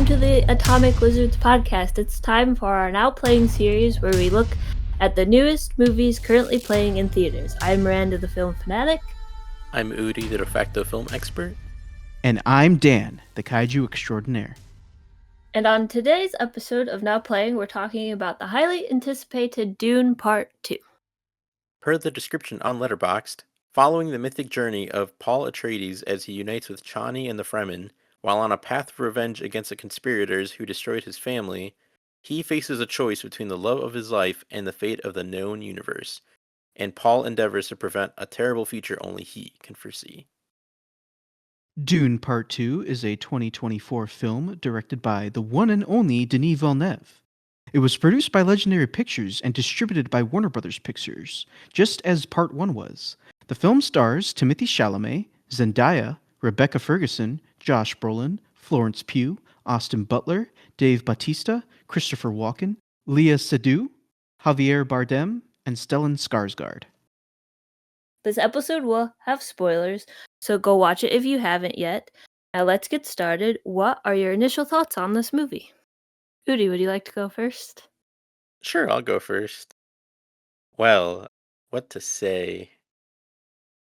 to the Atomic Lizards podcast. It's time for our Now Playing series where we look at the newest movies currently playing in theaters. I'm Miranda, the film fanatic. I'm Udi, the de facto film expert. And I'm Dan, the kaiju extraordinaire. And on today's episode of Now Playing, we're talking about the highly anticipated Dune Part 2. Per the description on Letterboxd, following the mythic journey of Paul Atreides as he unites with Chani and the Fremen, while on a path of revenge against the conspirators who destroyed his family, he faces a choice between the love of his life and the fate of the known universe, and Paul endeavors to prevent a terrible future only he can foresee. Dune Part 2 is a 2024 film directed by the one and only Denis Villeneuve. It was produced by Legendary Pictures and distributed by Warner Brothers Pictures, just as Part 1 was. The film stars Timothée Chalamet, Zendaya, Rebecca Ferguson, Josh Brolin, Florence Pugh, Austin Butler, Dave Bautista, Christopher Walken, Léa Seydoux, Javier Bardem, and Stellan Skarsgård. This episode will have spoilers, so go watch it if you haven't yet. Now let's get started. What are your initial thoughts on this movie? Udi, would you like to go first? Sure, I'll go first. Well, what to say?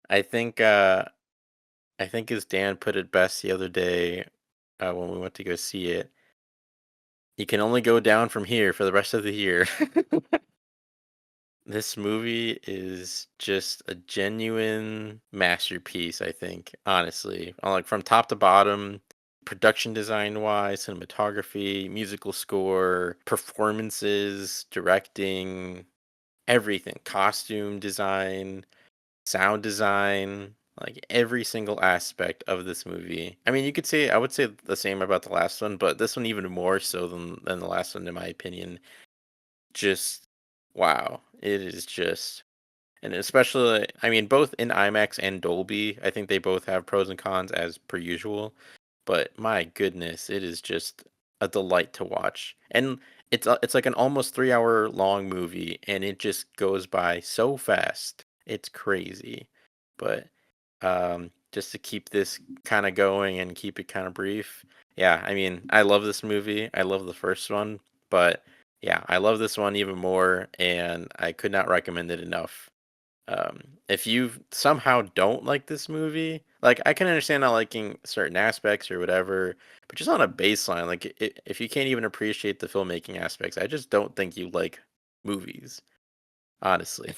I think as Dan put it best the other day when we went to go see it, you can only go down from here for the rest of the year. This movie is just a genuine masterpiece, I think, honestly. Like from top to bottom, production design wise, cinematography, musical score, performances, directing, everything, costume design, sound design, like every single aspect of this movie. I mean, I would say the same about the last one, but this one even more so than the last one, in my opinion. Just wow, it is just, and especially, I mean, both in IMAX and Dolby, I think they both have pros and cons as per usual, but my goodness, it is just a delight to watch. And it's like an almost 3 hour long movie, and it just goes by so fast. It's crazy. But just to keep this kind of going and keep it kind of brief, yeah, I mean, I love this movie. I love the first one, but yeah, I love this one even more, and I could not recommend it enough. If you somehow don't like this movie, like I can understand not liking certain aspects or whatever, but just on a baseline, like if you can't even appreciate the filmmaking aspects, I just don't think you like movies, honestly.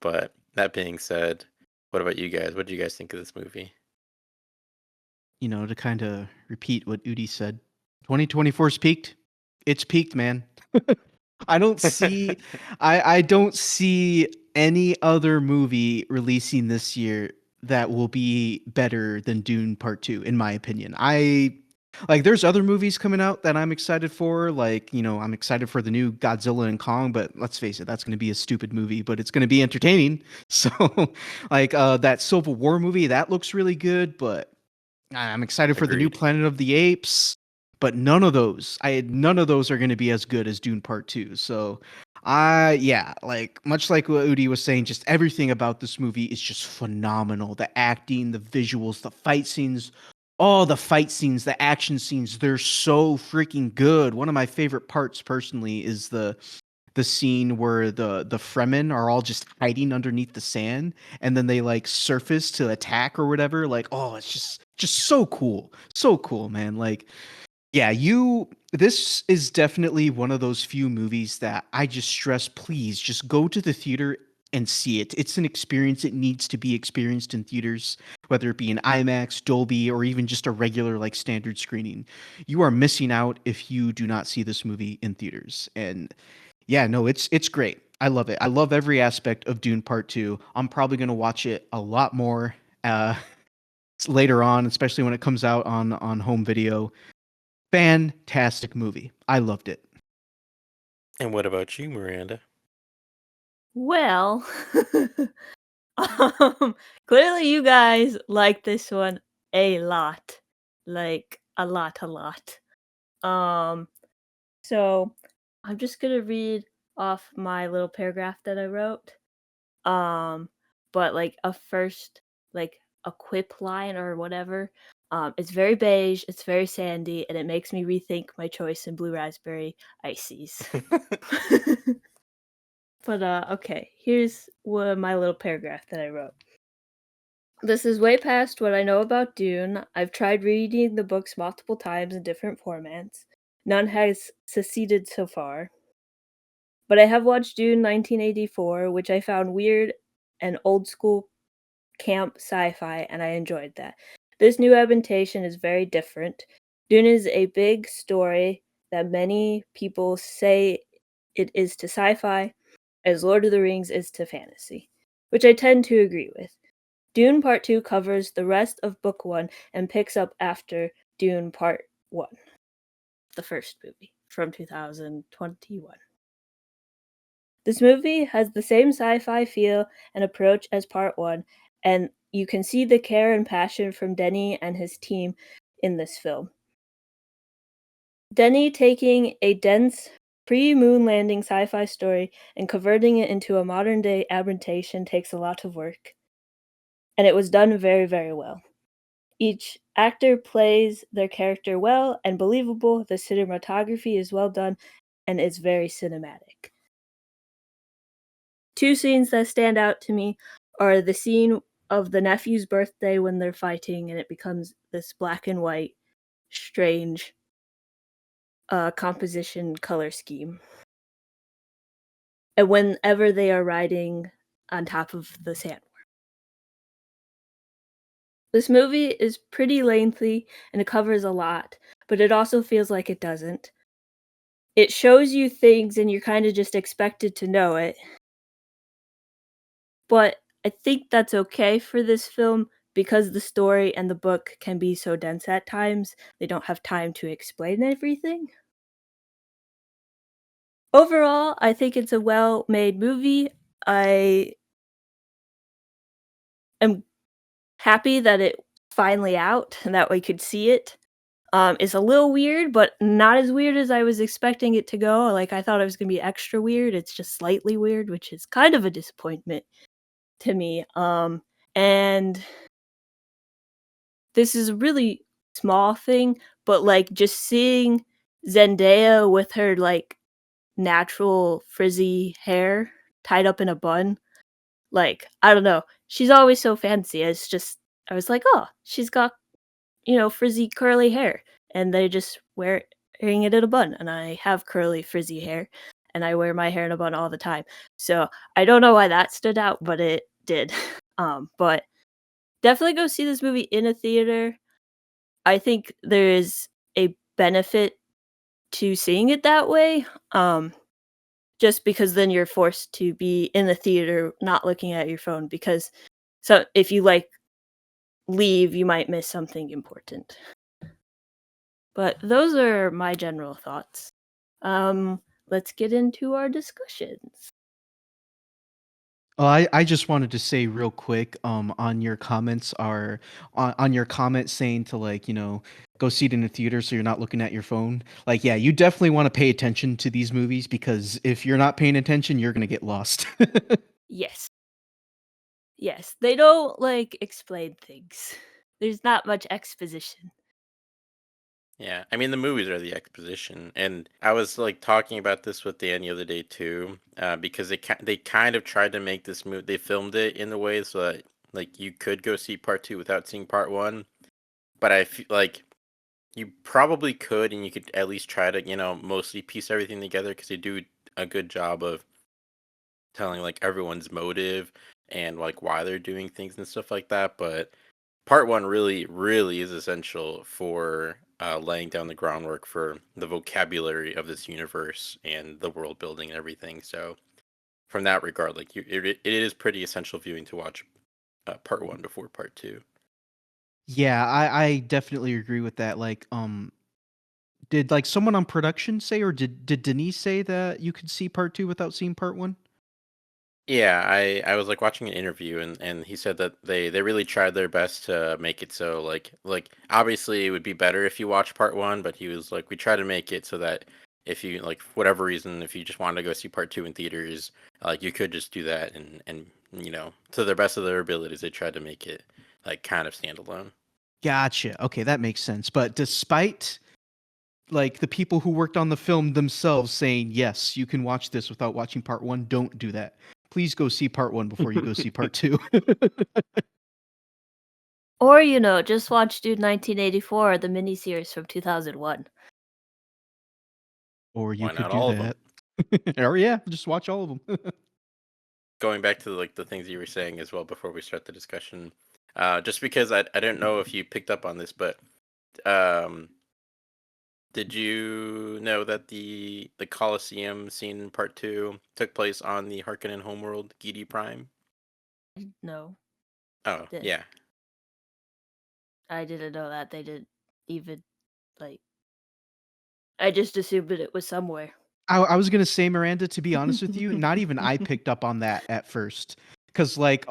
But that being said, what about you guys? What do you guys think of this movie? You know, to kind of repeat what Udi said, 2024's peaked. It's peaked, man. I don't see I don't see any other movie releasing this year that will be better than Dune Part 2 in my opinion. There's other movies coming out that I'm excited for, I'm excited for the new Godzilla and Kong, but let's face it, that's going to be a stupid movie, but it's going to be entertaining. So that Civil War movie, that looks really good, but I'm excited for the new Agreed. Planet of the Apes, but none of those are going to be as good as Dune Part 2. So, much like what Udi was saying, just everything about this movie is just phenomenal. The acting, the visuals, the fight scenes, all the fight scenes, the action scenes, they're so freaking good. One of my favorite parts personally is the scene where the Fremen are all just hiding underneath the sand and then they like surface to attack or whatever. Like, oh, it's just so cool. So cool, man. Like, yeah, this is definitely one of those few movies that I just stress, please just go to the theater and see it. It's an experience. It needs to be experienced in theaters, whether it be in IMAX, Dolby, or even just a regular like standard screening. You are missing out if you do not see this movie in theaters. And yeah, no, it's great. I love it. I love every aspect of Dune Part 2. I'm probably going to watch it a lot more uh later on, especially when it comes out on home video. Fantastic movie. I loved it. And what about you, Miranda? Well, clearly you guys like this one a lot. Like, a lot. So I'm just gonna read off my little paragraph that I wrote. But like a first, like a quip line or whatever. It's very beige, it's very sandy, and it makes me rethink my choice in blue raspberry ices. But okay, here's my little paragraph that I wrote. This is way past what I know about Dune. I've tried reading the books multiple times in different formats. None has succeeded so far. But I have watched Dune 1984, which I found weird and old school camp sci-fi, and I enjoyed that. This new adaptation is very different. Dune is a big story that many people say it is to sci-fi, as Lord of the Rings is to fantasy, which I tend to agree with. Dune Part 2 covers the rest of Book 1 and picks up after Dune Part 1, the first movie from 2021. This movie has the same sci-fi feel and approach as Part 1, and you can see the care and passion from Denny and his team in this film. Denny taking a dense pre-moon landing sci-fi story and converting it into a modern-day adaptation takes a lot of work, and it was done very, very well. Each actor plays their character well and believable. The cinematography is well done and is very cinematic. Two scenes that stand out to me are the scene of the nephew's birthday when they're fighting and it becomes this black and white, strange composition color scheme. And whenever they are riding on top of the sandworm. This movie is pretty lengthy and it covers a lot, but it also feels like it doesn't. It shows you things and you're kind of just expected to know it. But I think that's okay for this film because the story and the book can be so dense at times, they don't have time to explain everything. Overall, I think it's a well-made movie. I am happy that it's finally out and that we could see it. It's a little weird, but not as weird as I was expecting it to go. Like, I thought it was gonna be extra weird. It's just slightly weird, which is kind of a disappointment to me. And this is a really small thing, but, like, just seeing Zendaya with her, like, natural frizzy hair tied up in a bun, like, I don't know. She's always so fancy. It's just I was like, "Oh, she's got, frizzy curly hair," and they just wearing it in a bun, and I have curly frizzy hair, and I wear my hair in a bun all the time. So, I don't know why that stood out, but it did. But definitely go see this movie in a theater. I think there is a benefit to seeing it that way, just because then you're forced to be in the theater not looking at your phone because so if you, like, leave, you might miss something important. But those are my general thoughts. Let's get into our discussions. Oh, I just wanted to say real quick, on your comments are on your comment saying to like, go see it in the theater so you're not looking at your phone. Like, yeah, you definitely want to pay attention to these movies because if you're not paying attention, you're gonna get lost. Yes. Yes, they don't, like, explain things. There's not much exposition. Yeah, I mean the movies are the exposition, and I was like talking about this with Dan the other day too, because they kind of tried to make this movie. They filmed it in a way so that like you could go see part two without seeing part one, but I feel like you probably could, and you could at least try to mostly piece everything together because they do a good job of telling like everyone's motive and like why they're doing things and stuff like that. But part one really, really is essential for laying down the groundwork for the vocabulary of this universe and the world building and everything. So, from that regard, like it is pretty essential viewing to watch part one before part two. Yeah, I definitely agree with that. Like, did like someone on production say, or did Denise say that you could see part two without seeing part one? Yeah, I was like watching an interview and he said that they really tried their best to make it so like obviously it would be better if you watch part one, but he was like we try to make it so that if you like for whatever reason if you just wanted to go see part two in theaters, like you could just do that and to the best of their abilities they tried to make it like kind of standalone. Gotcha. Okay, that makes sense. But despite like the people who worked on the film themselves saying, yes, you can watch this without watching part one, don't do that. Please go see part one before you go see part two. Or, just watch Dune 1984, the miniseries from 2001. Or you Why could not do all of them? that. Or yeah, just watch all of them. Going back to like the things you were saying as well before we start the discussion, just because I don't know if you picked up on this, but um, did you know that the Colosseum scene in part two took place on the Harkonnen homeworld, Gidi Prime? No, Oh th- yeah, I didn't know that. They didn't even, like, I just assumed that it was somewhere. I was gonna say, Miranda, to be honest with you, not even I picked up on that at first. Cause like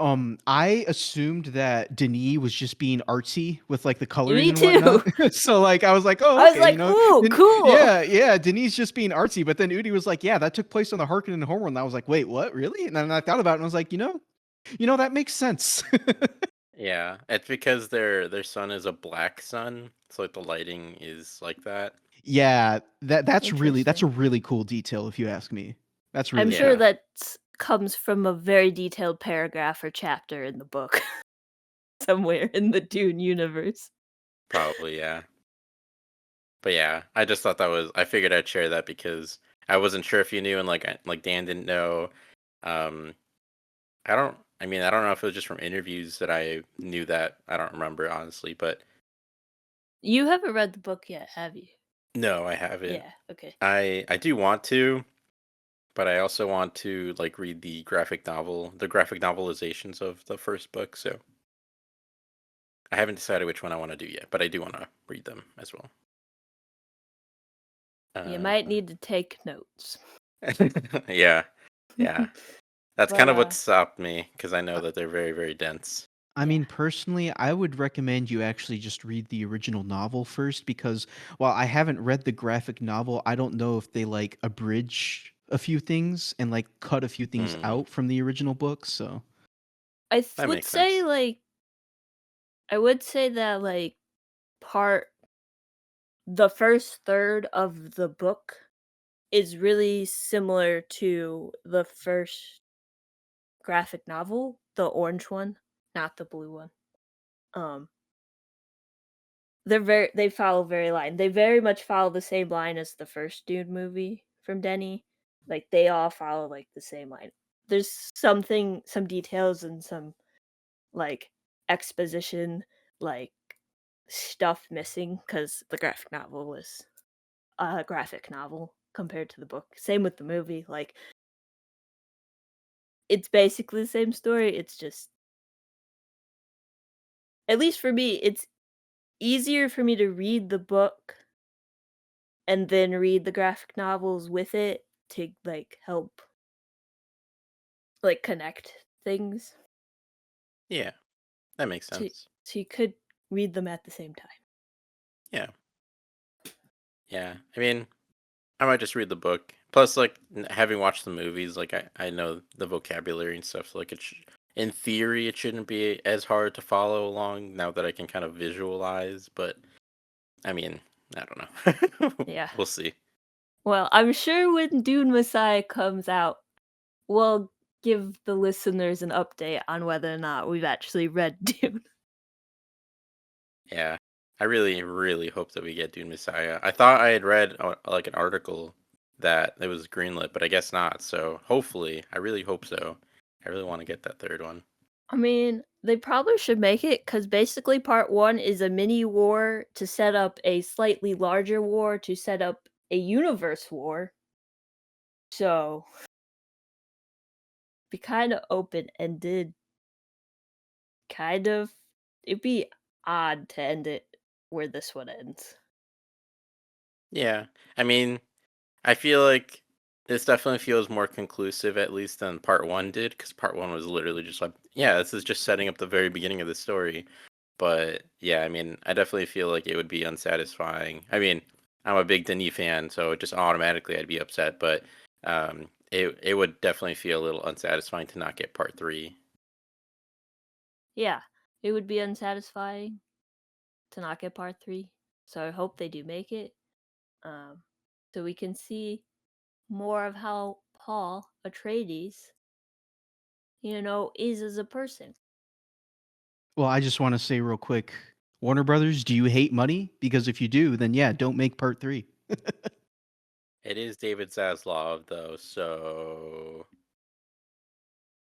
I assumed that Denis was just being artsy with like the coloring Me and whatnot. too. So like I was like, oh I was okay, like, ooh, cool. yeah, Denis just being artsy. But then Udi was like, yeah, that took place on the Harkonnen homeworld. And I was like, wait, what, really? And then I thought about it and I was like, that makes sense. yeah. It's because their sun is a black sun, so like the lighting is like that. Yeah, that's a Interesting. really cool detail if you ask me. That's I'm really sure Yeah, cool. that comes from a very detailed paragraph or chapter in the book somewhere in the Dune universe. probably yeah. But yeah, I just thought that was. I figured I'd share that because I wasn't sure if you knew, and like Dan didn't know. Um, I don't. I mean, I don't know if it was just from interviews that I knew that. I don't remember honestly, but You haven't read the book yet, have you? no, I haven't. Yeah, okay. I do want to, but I also want to like read the graphic novelizations of the first book. So I haven't decided which one I want to do yet, but I do want to read them as well. You Uh, might need to take notes. yeah, yeah. That's But kind of what stopped me because I know that they're very, very dense. I yeah. mean, personally, I would recommend you actually just read the original novel first because while I haven't read the graphic novel, I don't know if they like abridge a few things and like cut a few things Mm, out from the original book. So, that Would makes say sense. like I would say that like part the first third of the book is really similar to the first graphic novel, the orange one, not the blue one. Um they follow they very much follow the same line as the first Dune movie from Denny. Like they all follow like the same line. There's some details and some like exposition like stuff missing because the graphic novel was a graphic novel compared to the book. Same with the movie. Like it's basically the same story. It's just at least for me, it's easier for me to read the book and then read the graphic novels with it to like help like connect things. Yeah, that makes To sense. so you could read them at the same time. Yeah, yeah. I mean, I might just read the book. Plus, like having watched the movies, like I know the vocabulary and stuff. So like in theory, it shouldn't be as hard to follow along now that I can kind of visualize. But I mean, I don't know. Yeah. We'll see. Well, I'm sure when Dune Messiah comes out, we'll give the listeners an update on whether or not we've actually read Dune. Yeah, I really, really hope that we get Dune Messiah. I thought I had read like an article that it was greenlit, but I guess not. So hopefully, I really hope so. I really want to get that third one. I mean, they probably should make it because basically part one is a mini war to set up a slightly larger war to set up a universe war. So be kind of open ended, kind of. It'd be odd to end it where this one ends. Yeah, I mean, I feel like this definitely feels more conclusive, at least than part one did, because part one was literally just like, yeah, this is just setting up the very beginning of the story. But yeah, I mean, I definitely feel like it would be unsatisfying. I mean, I'm a big Denis fan, so just automatically I'd be upset. But it would definitely feel a little unsatisfying to not get part three. Yeah, it would be unsatisfying. to not get part 3. So I hope they do make it. Um, so we can see more of how Paul Atreides, is as a person. Well, I just want to say real quick, Warner Brothers, do you hate money? Because if you do, then yeah, don't make part 3. It is David Zaslav though, so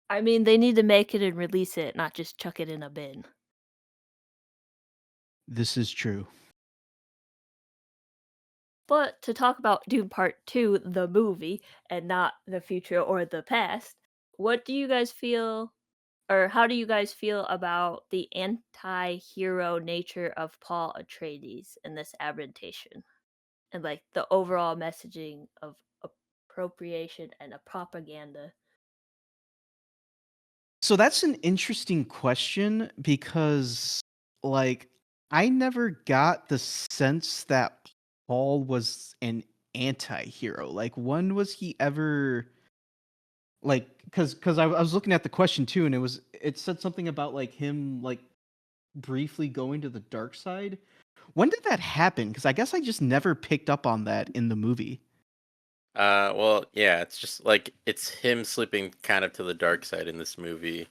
I mean, they need to make it and release it, not just chuck it in a bin. This is true. But to talk about Dune Part 2, the movie, and not the future or the past, what do you guys feel, or how do you guys feel about the anti-hero nature of Paul Atreides in this adaptation? And like the overall messaging of appropriation and a propaganda. So that's an interesting question because, like, I never got the sense that Paul was an anti-hero. Like, when was he ever like? Because I was looking at the question too, and it said something about like him like briefly going to the dark side. When did that happen? Because I guess I just never picked up on that in the movie. well, yeah, it's just like it's him slipping kind of to the dark side in this movie,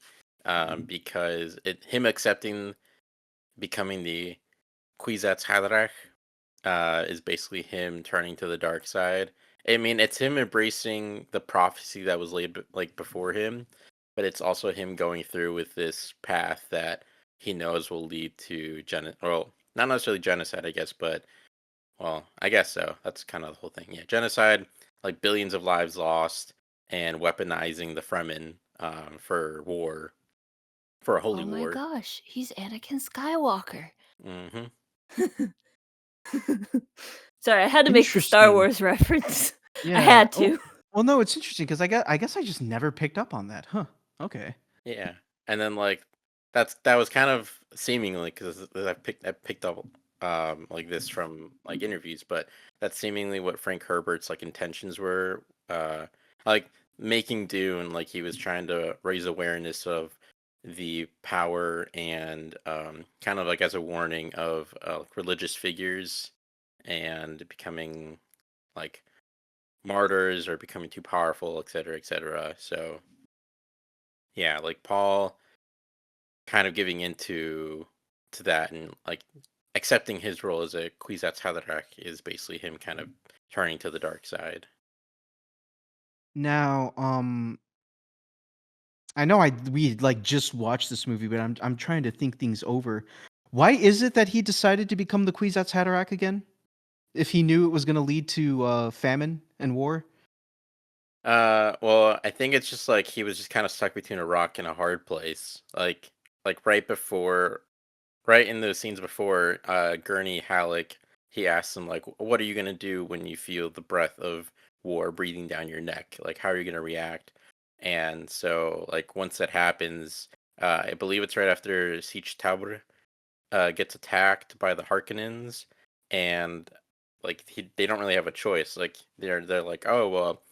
because him accepting becoming the Kwisatz Haderach, is basically him turning to the dark side. I mean, it's him embracing the prophecy that was laid like before him, but it's also him going through with this path that he knows will lead to well, not necessarily genocide, I guess, but well, I guess so. That's kind of the whole thing. Yeah, genocide, like billions of lives lost, and weaponizing the Fremen, for war, for a holy Oh my war. gosh, he's Anakin Skywalker. Hmm. Sorry, I had to make the Star Interesting. Wars reference. I Yeah. had Oh, to. well, no, it's interesting because I guess I just never picked up on that. Huh. Okay. Yeah, and then like that was kind of seemingly because I picked up like this from like interviews, but that's seemingly what Frank Herbert's like intentions were. Like making Dune, like he was trying to raise awareness of the power and kind of like as a warning of religious figures and becoming like martyrs or becoming too powerful, et cetera, et cetera. So yeah, like Paul kind of giving into to that and like accepting his role as a Kwisatz Haderach is basically him kind of turning to the dark side. Now, I know we like just watched this movie, but I'm trying to think things over. Why is it that he decided to become the Kwisatz Haderach again? If he knew it was going to lead to famine and war? Well, I think it's just like he was just kind of stuck between a rock and a hard place. Like right in those scenes before, Gurney Halleck, he asks him like, "What are you gonna do when you feel the breath of war breathing down your neck? Like, how are you gonna react?" And so, like, once that happens, I believe it's right after Siege Tabr gets attacked by the Harkonnens, and like they don't really have a choice. Like they're like, oh well,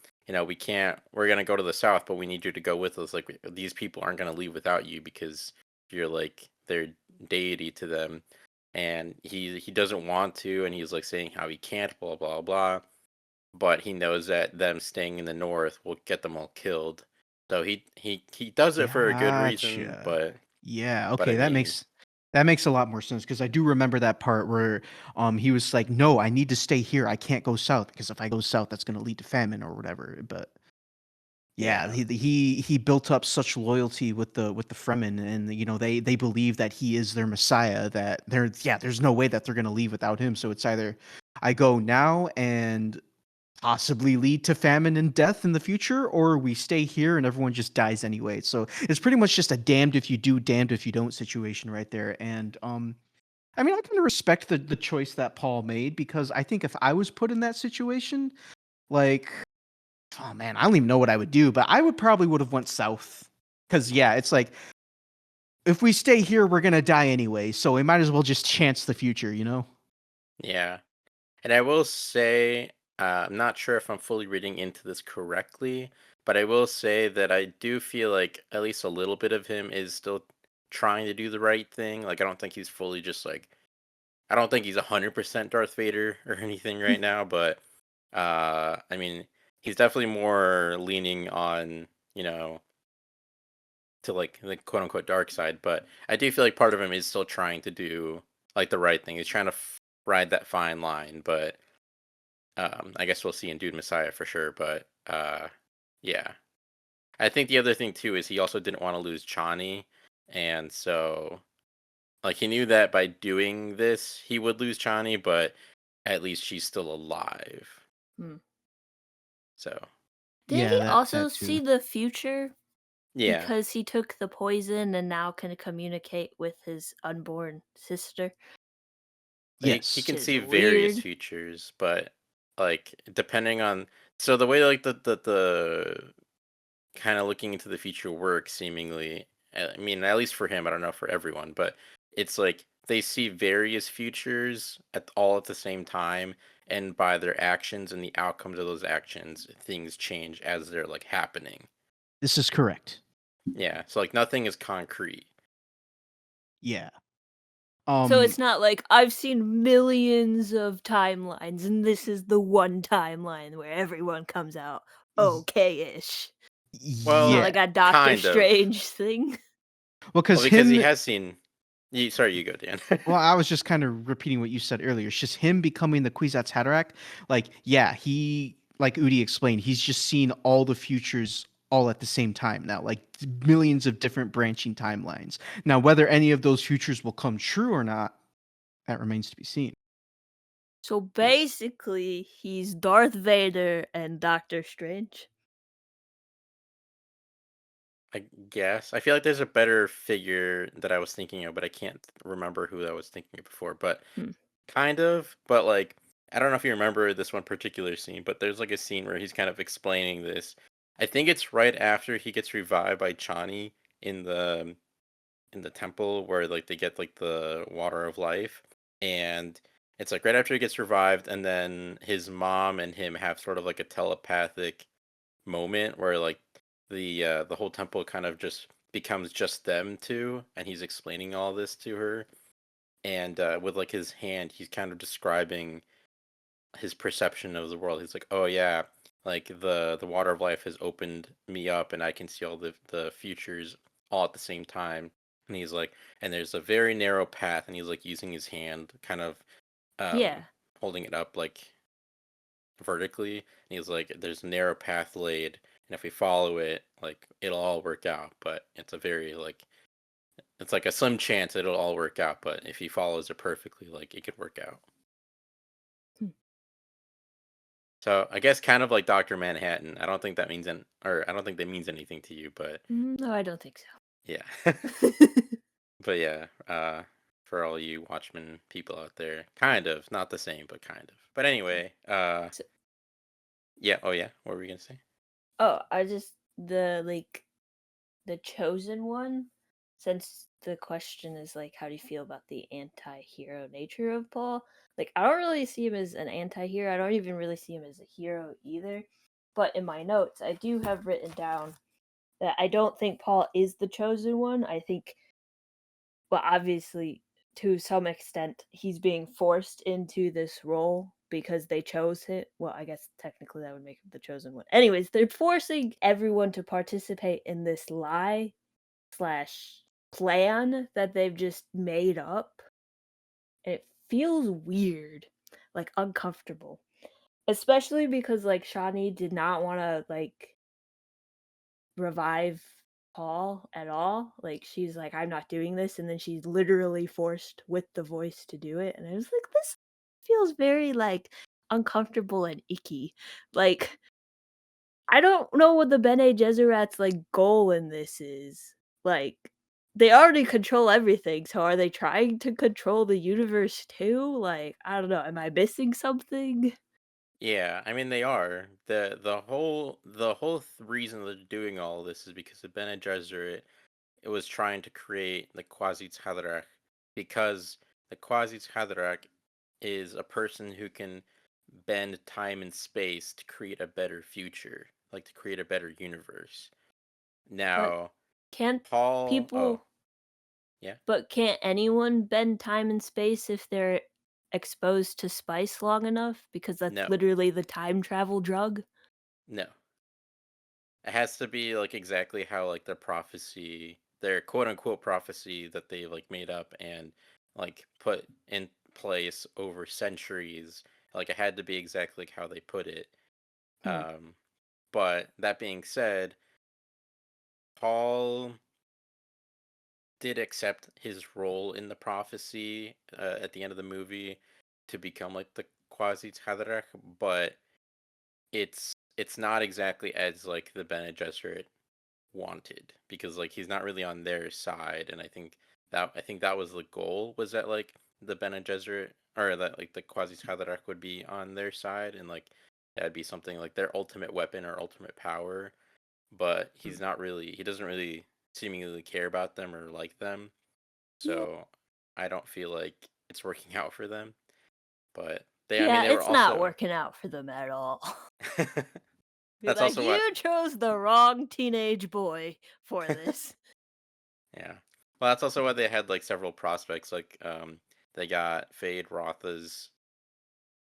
we can't. We're gonna go to the south, but we need you to go with us. Like these people aren't gonna leave without you because you're like their deity to them. And he doesn't want to, and he's like saying how he can't, blah blah blah. But he knows that them staying in the north will get them all killed. So he does it for a good reason, Gotcha. but Yeah, I okay, that mean, makes a lot more sense because I do remember that part where he was like, "No, I need to stay here. I can't go south because if I go south, that's going to lead to famine or whatever." But yeah, yeah. he built up such loyalty with the Fremen, and they believe that he is their messiah. That there's no way that they're going to leave without him. So it's either I go now and possibly lead to famine and death in the future, or we stay here and everyone just dies anyway. So it's pretty much just a damned if you do, damned if you don't situation right there. And I mean, I kind of respect the choice that Paul made because I think if I was put in that situation, like, oh man, I don't even know what I would do, but I would have went south. Cause yeah, it's like if we stay here, we're gonna die anyway. So we might as well just chance the future, you know? Yeah. And I will say, I'm not sure if I'm fully reading into this correctly, but I will say that I do feel like at least a little bit of him is still trying to do the right thing. Like, I don't think he's fully just like I don't think he's 100% Darth Vader or anything right now, but I mean, he's definitely more leaning on, you know, to like the quote unquote dark side. But I do feel like part of him is still trying to do like the right thing. He's trying to ride that fine line, but I guess we'll see in Dude Messiah for sure. But yeah, I think the other thing too is he also didn't want to lose Chani, and so like he knew that by doing this he would lose Chani, but at least she's still alive. Hmm. So Did Yeah, he that also too. see the future yeah, because he took the poison and now can communicate with his unborn sister? he Yes. Which can is see various weird. futures, but like depending on so the way like the kind of looking into the future works seemingly. I mean, at least for him, I don't know for everyone, but it's like they see various futures all at the same time, and by their actions and the outcomes of those actions, things change as they're like happening. This is correct. Yeah, so like nothing is concrete. Yeah. So Um it's not like I've seen millions of timelines and this is the one timeline where everyone comes out y- okay-ish. It's not Well, yeah. like a Doctor kind of. Strange thing. Well, Well, cuz because he him has seen. Sorry, you go, Dan. well, I was just kind of repeating what you said earlier. It's just him becoming the Kwisatz Haderach. Like, yeah, he like Udi explained, he's just seen all the futures all at the same time now, like millions of different branching timelines. Now, whether any of those futures will come true or not, that remains to be seen. So basically, he's Darth Vader and Doctor Strange. I guess. I feel like there's a better figure that I was thinking of, but I can't remember who I was thinking of before. But Hmm. kind of, but like I don't know if you remember this one particular scene, but there's like a scene where he's kind of explaining this. I think it's right after he gets revived by Chani in the temple where like they get like the water of life, and it's like right after he gets revived, and then his mom and him have sort of like a telepathic moment where like the whole temple kind of just becomes just them two, and he's explaining all this to her, and with like his hand he's kind of describing his perception of the world. He's like, oh yeah, like the water of life has opened me up and I can see all the futures all at the same time. And he's like, and there's a very narrow path, and he's like using his hand kind of Yeah. holding it up like vertically, and he's like, there's a narrow path laid, and if we follow it, like it'll all work out, but it's a very like it's like a slim chance it'll all work out, but if he follows it perfectly, like it could work out. Hmm. So I guess kind of like Dr. Manhattan. I don't think that means or I don't think that means anything to you, but No, I don't think yeah. so. But yeah, for all you Watchmen people out there, kind of not the same, but kind of. But anyway, So, yeah. Oh yeah, what were we gonna say? oh, I just the chosen one. Since the question is like, how do you feel about the anti-hero nature of Paul? Like, I don't really see him as an anti-hero. I don't even really see him as a hero either. But in my notes, I do have written down that I don't think Paul is the chosen one. I think, well, obviously, to some extent, he's being forced into this role because they chose him. Well, I guess technically that would make him the chosen one. Anyways, they're forcing everyone to participate in this lie slash plan that they've just made up. And it feels weird, like uncomfortable. Especially because like Shawnee did not want to like revive Paul at all. Like she's like, I'm not doing this, and then she's literally forced with the voice to do it. And I was like, this feels very like uncomfortable and icky. Like I don't know what the Bene Gesserat's like goal in this is. Like they already control everything, so are they trying to control the universe too? Like I don't know. Am I missing something? Yeah, I mean they are. The whole reason they're doing all this is because the Bene Gesserit it was trying to create the Quasi-Haderach, because the Quasi-Haderach is a person who can bend time and space to create a better future, like to create a better universe. But Now, can't Paul, oh, people yeah. But can't anyone bend time and space if they're exposed to spice long enough? Because that's No, literally the time travel drug? no. It has to be like exactly how like their prophecy, their quote unquote prophecy that they like made up and like put in place over centuries. Like it had to be exactly like how they put it. Hmm. Um, but that being said, Paul did accept his role in the prophecy at the end of the movie to become like the Quasi Haderach, but it's not exactly as like the Bene Gesserit wanted because like he's not really on their side, and I think that was the goal, was that like the Bene Gesserit or that like the Quasi Haderach would be on their side, and like that'd be something like their ultimate weapon or ultimate power, but he doesn't really seemingly care about them or like them. Yeah. So I don't feel like it's working out for them. But they, I mean, Yeah, they were it's not also. working out for them at all. Be That's like, also what. "You chose the wrong teenage boy for this." Yeah. Well, that's also why they had like several prospects. Like, they got Fade Rotha's,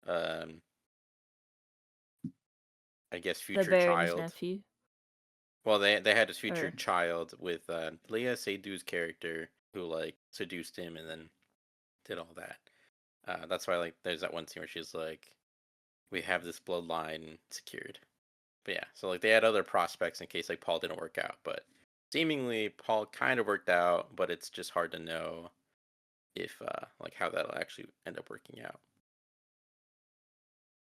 um, I guess, The future Baron's child. nephew? Well, they had his future Or child with Leah Seydoux' character, who like seduced him and then did all that. That's why like there's that one scene where she's like, "We have this bloodline secured." But yeah, so like they had other prospects in case like Paul didn't work out, but seemingly Paul kind of worked out, but it's just hard to know if like how that'll actually end up working out.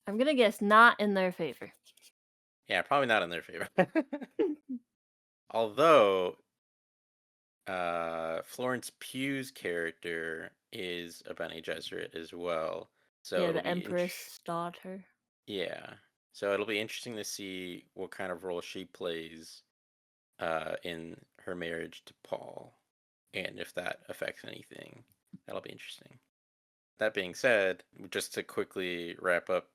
I'm gonna guess not in their favor. Yeah, probably not in their favor. Although Florence Pugh's character is a Bene Gesserit as well, so Yeah, it'll the be Empress daughter. yeah, so it'll be interesting to see what kind of role she plays in her marriage to Paul, and if that affects anything. That'll be interesting. That being said, just to quickly wrap up,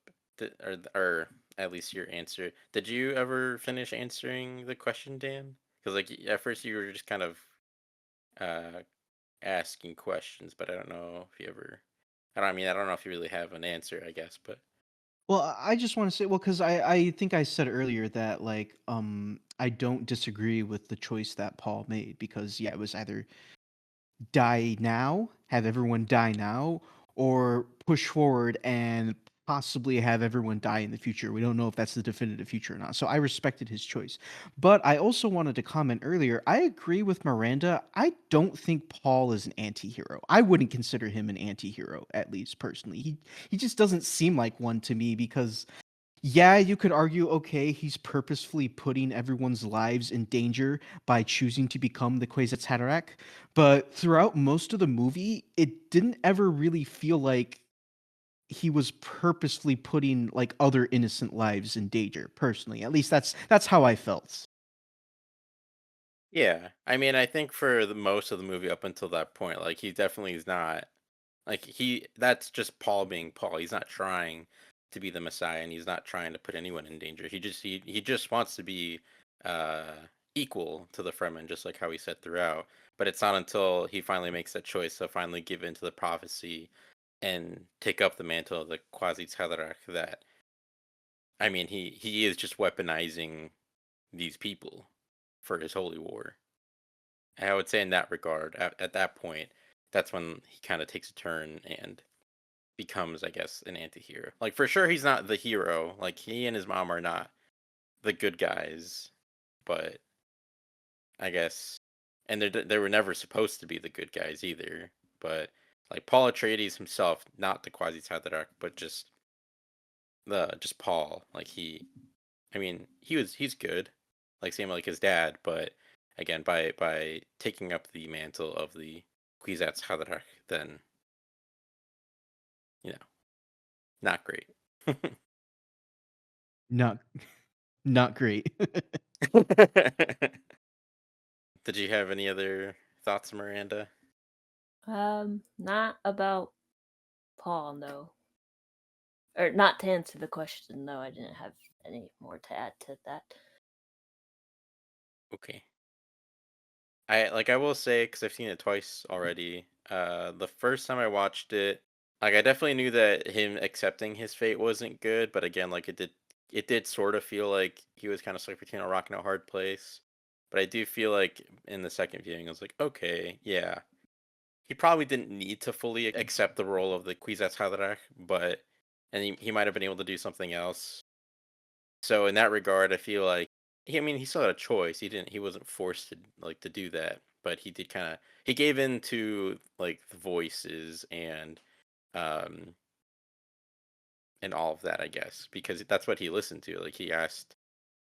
or at least your answer, did you ever finish answering the question, Dan? Because like at first you were just kind of uh, asking questions, but I don't know if you ever. I don't know if you really have an answer, I guess, but Well, I just want to say, well, because I think I said earlier that like I don't disagree with the choice that Paul made because yeah, it was either die now, have everyone die now, or push forward and possibly have everyone die in the future. We don't know if that's the definitive future or not. So I respected his choice. But I also wanted to comment earlier. I agree with Miranda. I don't think Paul is an anti-hero. I wouldn't consider him an anti-hero, at least personally. He just doesn't seem like one to me because yeah, you could argue, okay, he's purposefully putting everyone's lives in danger by choosing to become the Kwisatz Haderach. But throughout most of the movie, it didn't ever really feel like he was purposefully putting like other innocent lives in danger. Personally, at least that's how I felt. yeah, I mean, I think for the most of the movie up until that point, like he definitely is not. Like that's just Paul being Paul. He's not trying to be the Messiah, and he's not trying to put anyone in danger. He just wants to be uh, equal to the Fremen, just like how he said throughout. But it's not until he finally makes that choice to finally give in to the prophecy and take up the mantle of the Quasi Tzedarach that, I mean, he is just weaponizing these people for his holy war. And I would say in that regard, at that point, that's when he kind of takes a turn and becomes, I guess, an anti-hero. Like for sure he's not the hero. Like he and his mom are not the good guys, but I guess and they were never supposed to be the good guys either. But like Paul Atreides himself, not the Quasi Haderach, but just Paul. Like I mean, he's good. Like same like his dad, but again by taking up the mantle of the Kwisatz Haderach, then you know, not great. Not not great. Did you have any other thoughts, Miranda? Not about Paul, no. Or not to answer the question, no, I didn't have any more to add to that. Okay. I will say because I've seen it twice already. The first time I watched it, Like I definitely knew that him accepting his fate wasn't good, but again, like it did sort of feel like he was kind of stuck between a rock and a hard place. But I do feel like in the second viewing, I was like, okay, yeah, he probably didn't need to fully accept the role of the Kwisatz but and he might have been able to do something else. So in that regard, I feel like I mean, he still had a choice. He wasn't forced to like to do that, but he did kind of he gave in to like the voices um and all of that, I guess, because that's what he listened to. Like he asked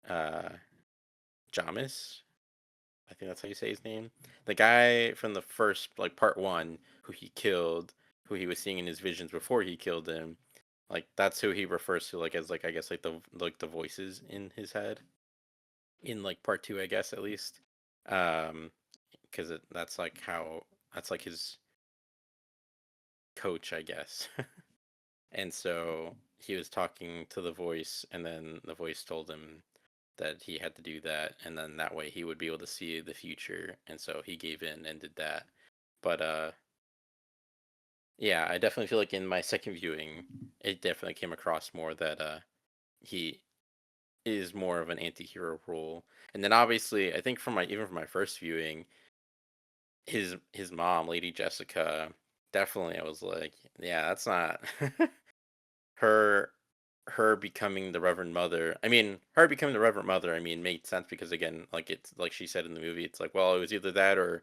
uh Jamis, I think that's how you say his name. The guy from the first like part 1 who he killed, who he was seeing in his visions before he killed him. Like that's who he refers to like as like I guess like the voices in his head in like part 2, I guess at least. Um because that's like how that's like his coach, I guess. And so he was talking to the voice, and then the voice told him that he had to do that, and then that way he would be able to see the future. And so he gave in and did that. But yeah, I definitely feel like in my second viewing, it definitely came across more that he is more of an anti-hero role. And then obviously, I think from my even from my first viewing, his mom, Lady Jessica, definitely I was like, yeah, that's not her her becoming the Reverend Mother. I mean, her becoming the Reverend Mother, I mean, made sense because again, like it's like she said in the movie, it's like, well, it was either that or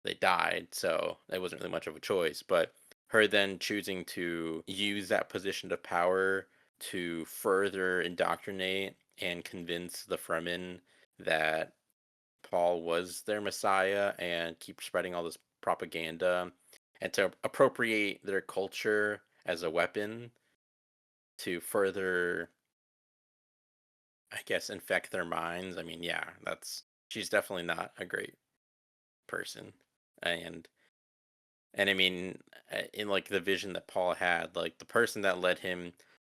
they died, so it wasn't really much of a choice. But her then choosing to use that position of power to further indoctrinate and convince the Fremen that Paul was their Messiah and keep spreading all this propaganda and to appropriate their culture as a weapon to further, I guess, infect their minds. I mean, yeah, that's she's definitely not a great person. And I mean, in like the vision that Paul had, like the person that led him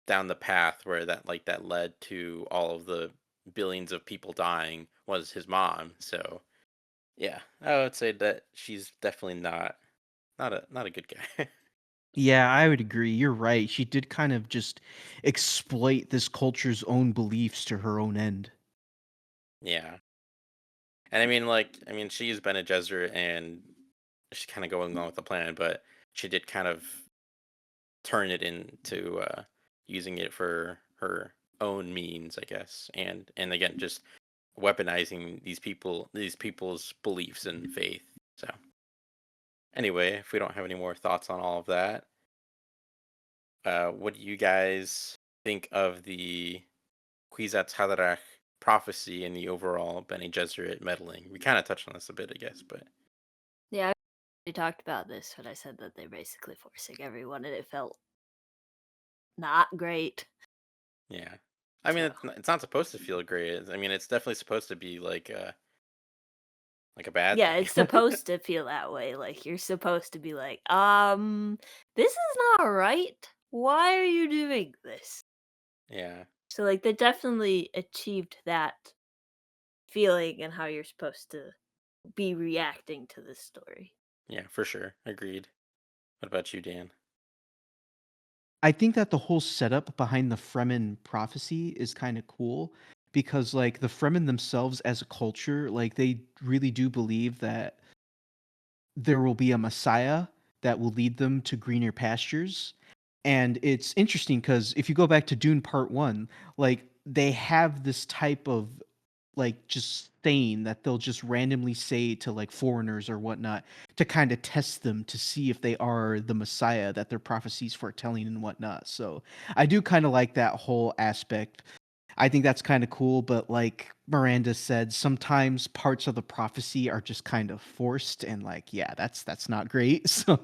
down the path where that led to all of the billions of people dying was his mom. So, yeah, I would say that she's definitely not a good guy. Yeah, I would agree. You're right. She did kind of just exploit this culture's own beliefs to her own end. Yeah. And I mean, like, I mean, she's Bene Gesserit and she's kind of going along with the plan, but she did kind of turn it into using it for her own means, I guess. And again, just weaponizing these people's beliefs and faith. So anyway, if we don't have any more thoughts on all of that, what do you guys think of the Kwisatz Haderach prophecy and the overall Bene Gesserit meddling? We kind of touched on this a bit, I guess, but Yeah, we talked about this when I said that they're basically forcing everyone, and it felt not great. yeah. I mean, So it's not supposed to feel great. I mean, it's definitely supposed to be like a bad yeah, thing. it's supposed to feel that way. Like you're supposed to be like, this is not right. Why are you doing this? Yeah. So like they definitely achieved that feeling and how you're supposed to be reacting to this story. Yeah, for sure. Agreed. What about you, Dan? I think that the whole setup behind the Fremen prophecy is kind of cool because like the Fremen themselves as a culture, like they really do believe that there will be a Messiah that will lead them to greener pastures. And it's interesting because if you go back to Dune Part 1, like they have this type of like just saying that they'll just randomly say to like foreigners or whatnot to kind of test them to see if they are the Messiah that their prophecies foretelling and whatnot. So I do kind of like that whole aspect. I think that's kind of cool, but like Miranda said, sometimes parts of the prophecy are just kind of forced and like, yeah, that's not great. So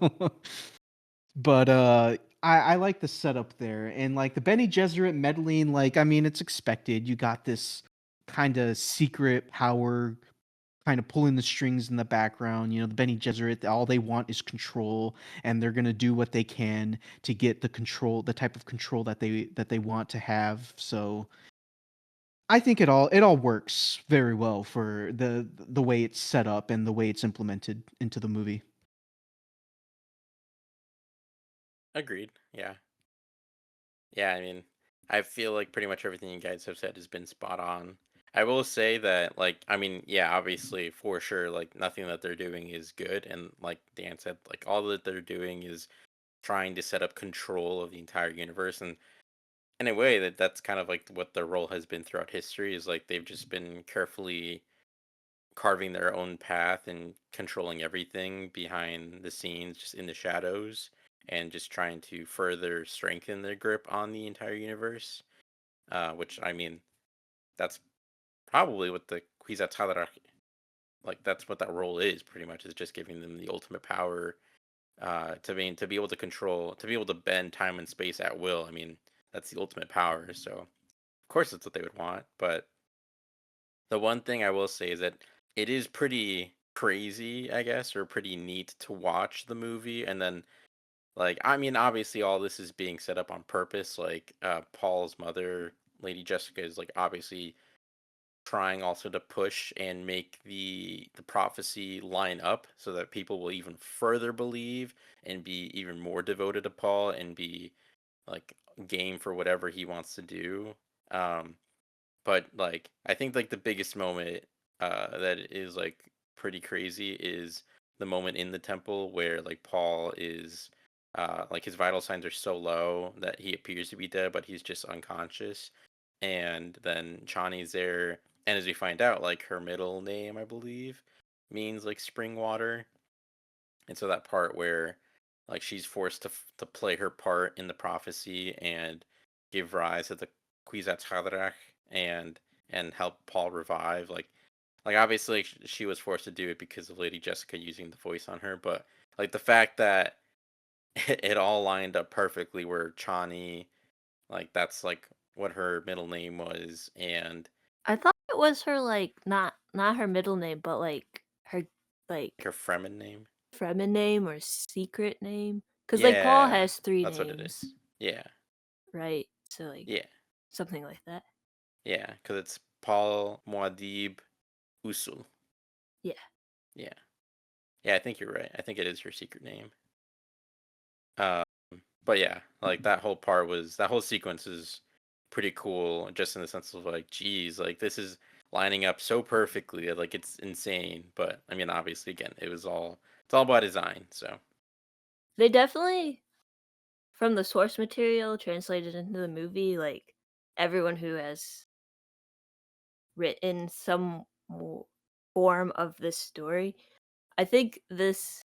but I like the setup there. And like the Benny Gesserit meddling, like I mean, it's expected. You got this kind of secret power kind of pulling the strings in the background. You know, the Benny Gesserit, all they want is control, and they're gonna do what they can to get the control, the type of control that they want to have. So I think it all works very well for the way it's set up and the way it's implemented into the movie. Agreed. Yeah. Yeah, I mean, I feel like pretty much everything you guys have said has been spot on. I will say that, like, I mean, yeah, obviously, for sure, like, nothing that they're doing is good. And, like Dan said, like, all that they're doing is trying to set up control of the entire universe. And in a way, that's kind of like what their role has been throughout history is like they've just been carefully carving their own path and controlling everything behind the scenes, just in the shadows, and just trying to further strengthen their grip on the entire universe. Which I mean, that's probably what the Kwisatz like that's what that role is pretty much is just giving them the ultimate power to be able to control to be able to bend time and space at will. I mean, that's the ultimate power. So of course that's what they would want. But the one thing I will say is that it is pretty crazy, I guess, or pretty neat to watch the movie. And then, like, I mean, obviously all this is being set up on purpose. Like, Paul's mother, Lady Jessica, is like obviously trying also to push and make the prophecy line up so that people will even further believe and be even more devoted to Paul and be like game for whatever he wants to do. Um, but, like, I think, like, the biggest moment, that is, like, pretty crazy is the moment in the temple where, like, Paul is, like, his vital signs are so low that he appears to be dead, but he's just unconscious. And then Chani's there, and as we find out, like, her middle name, I believe, means, like, spring water. And so that part where like she's forced to play her part in the prophecy and give rise to the Kwisatz and and help Paul revive like obviously she was forced to do it because of Lady Jessica using the voice on her, but like the fact that it all lined up perfectly where Chani like that's like what her middle name was and I thought it was her like not her middle name, but like her like like her Fremen name. Fremen name or secret name. Cause like Paul Yeah, has 3 that's what it names, is. Yeah. right? So like Yeah. something like that. Yeah, because it's Paul Muad'Dib Usul. Yeah. Yeah. Yeah, I think you're right. I think it is her secret name. Um, but yeah, like that whole sequence is pretty cool, just in the sense of like, geez, like this is lining up so perfectly, like it's insane. But I mean, obviously, again, it's all by design. So They definitely from the source material translated into the movie, like everyone who has written some form of this story, I think this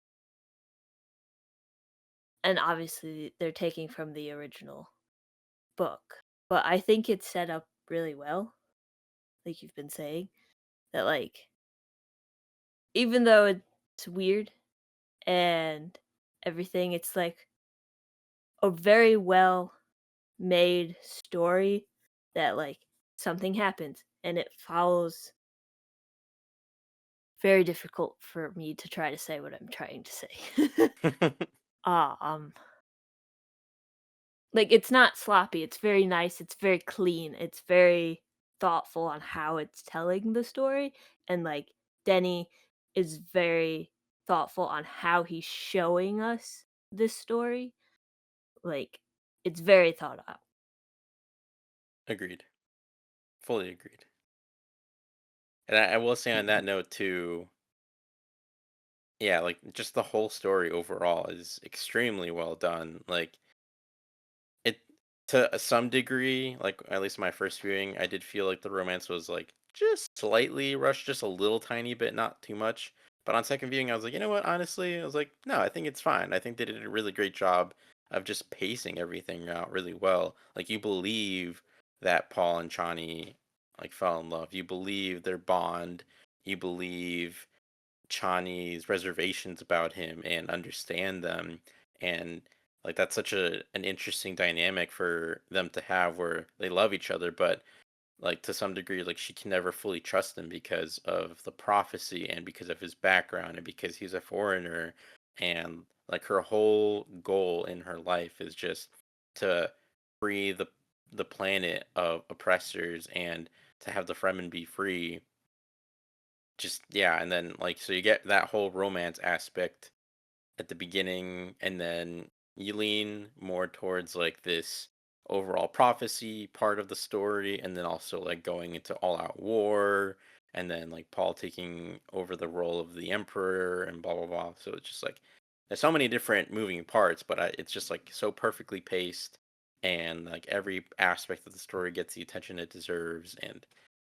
and obviously they're taking from the original book, but I think it's set up really well, like you've been saying, that like even though it's weird and everything, it's like a very well made story that like something happens and it follows very difficult for me to try to say what I'm trying to say. Ah, like it's not sloppy, it's very nice, it's very clean, it's very thoughtful on how it's telling the story, and like Denny is very thoughtful on how he's showing us this story. Like it's very thought out. agreed, fully agreed. And I will say on that note too, yeah, like just the whole story overall is extremely well done. Like it to some degree, like at least my first viewing, I did feel like the romance was like just slightly rushed, just a little tiny bit, not too much. But on second viewing, I was like, you know what? Honestly, I was like, no, I think it's fine. I think they did a really great job of just pacing everything out really well. Like you believe that Paul and Chani like fell in love. You believe their bond. You believe Chani's reservations about him and understand them. And like that's such an interesting dynamic for them to have where they love each other, but like to some degree like she can never fully trust him because of the prophecy and because of his background and because he's a foreigner. And like her whole goal in her life is just to free the planet of oppressors and to have the Fremen be free. Just yeah, and then like so you get that whole romance aspect at the beginning, and then you lean more towards like this overall prophecy part of the story, and then also like going into all out war, and then like Paul taking over the role of the emperor and blah blah blah. So it's just like there's so many different moving parts, but it's just like so perfectly paced, and like every aspect of the story gets the attention it deserves, and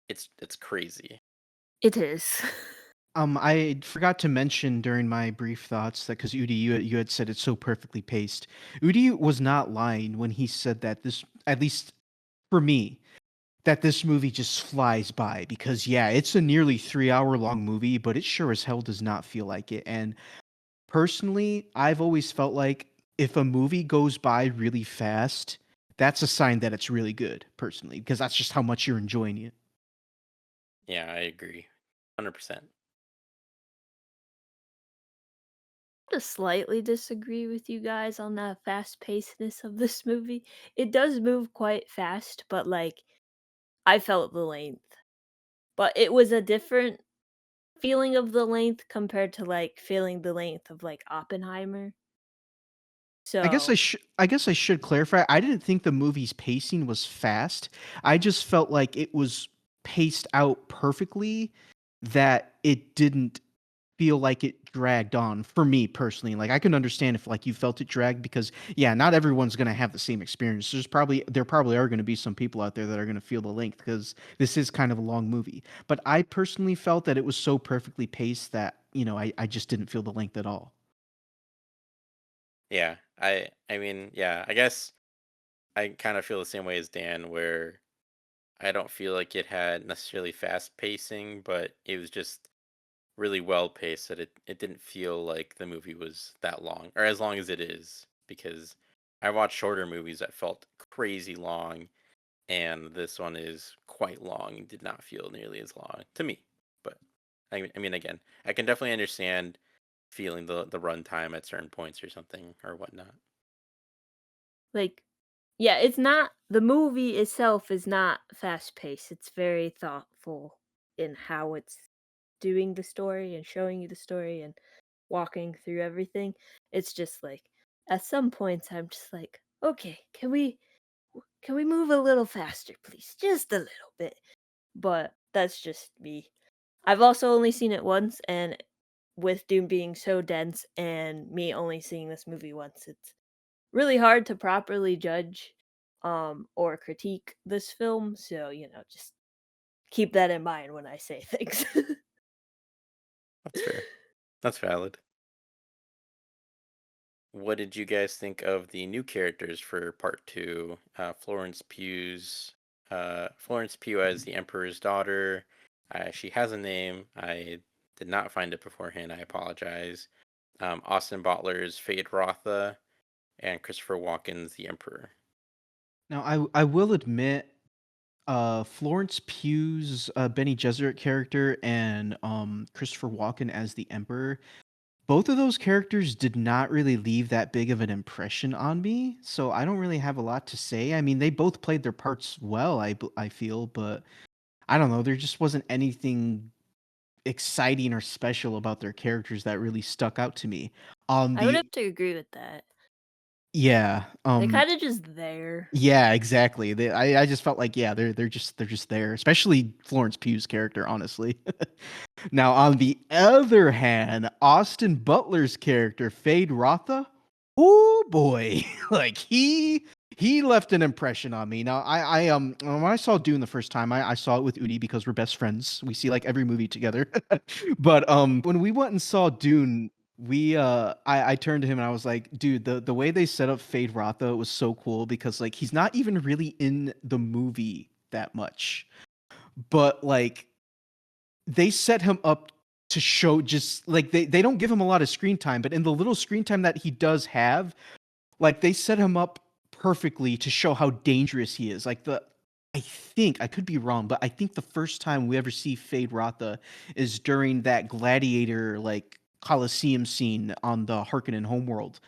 it's crazy. It is. I forgot to mention during my brief thoughts that because Udi, you had said it's so perfectly paced. Udi was not lying when he said that this, at least for me, that this movie just flies by because yeah, it's a nearly 3 hour long movie, but it sure as hell does not feel like it. And personally, I've always felt like if a movie goes by really fast, that's a sign that it's really good, personally, because that's just how much you're enjoying it. Yeah, I agree, 100%. To slightly disagree with you guys on the fast pacedness of this movie. It does move quite fast, but like I felt the length. But it was a different feeling of the length compared to like feeling the length of like Oppenheimer. So I guess I should clarify. I didn't think the movie's pacing was fast. I just felt like it was paced out perfectly that it didn't feel like it dragged on for me personally. Like I can understand if like you felt it dragged because yeah, not everyone's going to have the same experience. There probably are going to be some people out there that are going to feel the length because this is kind of a long movie. But I personally felt that it was so perfectly paced that, I just didn't feel the length at all. Yeah, I mean, yeah, I guess I kind of feel the same way as Dan, where I don't feel like it had necessarily fast pacing, but it was just really well paced that it didn't feel like the movie was that long, or as long as it is, because I watched shorter movies that felt crazy long, and this one is quite long and did not feel nearly as long to me. But I mean, again, I can definitely understand feeling the runtime at certain points or something or whatnot. like yeah, it's not the movie itself is not fast paced. It's very thoughtful in how it's doing the story and showing you the story and walking through everything. It's just like at some points I'm just like, "Okay, can we move a little faster, please? Just a little bit." But that's just me. I've also only seen it once, and with Doom being so dense and me only seeing this movie once, it's really hard to properly judge or critique this film. So, just keep that in mind when I say things. That's fair. That's valid. What did you guys think of the new characters for part two? Florence Pugh as the Emperor's daughter. She has a name. I did not find it beforehand. I apologize. Austin Butler's Fade Rotha, and Christopher Walken's the Emperor. Now, I will admit, Florence Pugh's Benny Gesserit character and Christopher Walken as the Emperor, both of those characters did not really leave that big of an impression on me. So I don't really have a lot to say. I mean, they both played their parts well, I feel, but I don't know. There just wasn't anything exciting or special about their characters that really stuck out to me. On I would the have to agree with that. Yeah, They're kind of just there. yeah, exactly. I just felt like yeah, they're just there, especially Florence Pugh's character, honestly. Now, on the other hand, Austin Butler's character, Fade Rotha, oh boy, like he left an impression on me. Now, when I saw Dune the first time, I saw it with Udi because we're best friends. We see like every movie together. But when we went and saw Dune, I turned to him and I was like, dude, the way they set up Fade Rotha was so cool because like he's not even really in the movie that much, but like they set him up to show just like they don't give him a lot of screen time, but in the little screen time that he does have, like they set him up perfectly to show how dangerous he is. I think I could be wrong, but I think the first time we ever see Fade Rotha is during that gladiator like Coliseum scene on the Harkonnen homeworld.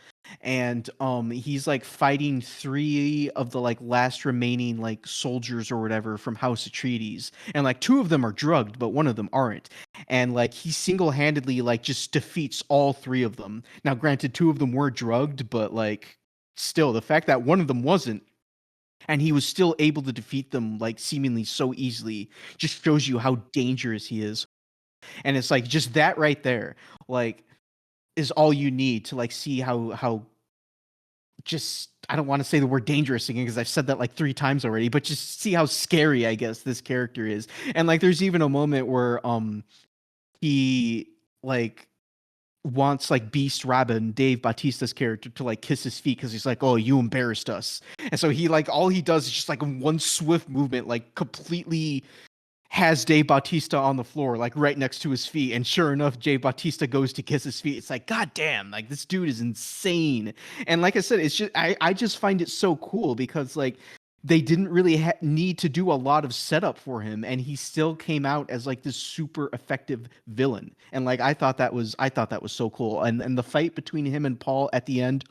And he's like fighting three of the like last remaining like soldiers or whatever from House Atreides. And like two of them are drugged, but one of them aren't. And like he single-handedly like just defeats all three of them. Now granted two of them were drugged, but like still the fact that one of them wasn't, and he was still able to defeat them like seemingly so easily, just shows you how dangerous he is. And it's like just that right there, like, is all you need to like see how just, I don't want to say the word dangerous again because I've said that like 3 times already, but just see how scary I guess this character is. And like there's even a moment where he like wants like Beast Robin, Dave Bautista's character, to like kiss his feet because he's like, "Oh, you embarrassed us." And so he like all he does is just like one swift movement, like completely has Dave Bautista on the floor, like right next to his feet. And sure enough, Dave Bautista goes to kiss his feet. It's like, God damn, like this dude is insane. And like I said, it's just, I just find it so cool because like they didn't really need to do a lot of setup for him. And he still came out as like this super effective villain. And like, I thought that was so cool. And the fight between him and Paul at the end,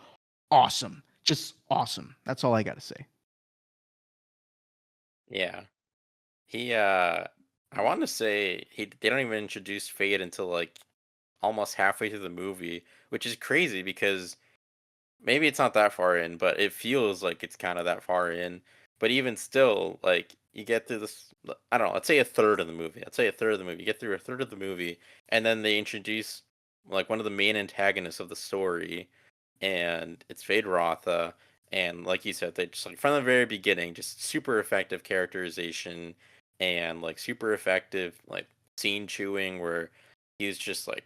awesome. Just awesome. That's all I got to say. Yeah. He I want to say they don't even introduce Fade until like almost halfway through the movie, which is crazy because maybe it's not that far in, but it feels like it's kind of that far in. But even still, like you get through this, I don't know, let's say a third of the movie. Let's say a third of the movie. You get through a third of the movie, and then they introduce like one of the main antagonists of the story, and it's Fade Rotha. And like you said, they just like from the very beginning, just super effective characterization and like super effective like scene chewing where he's just like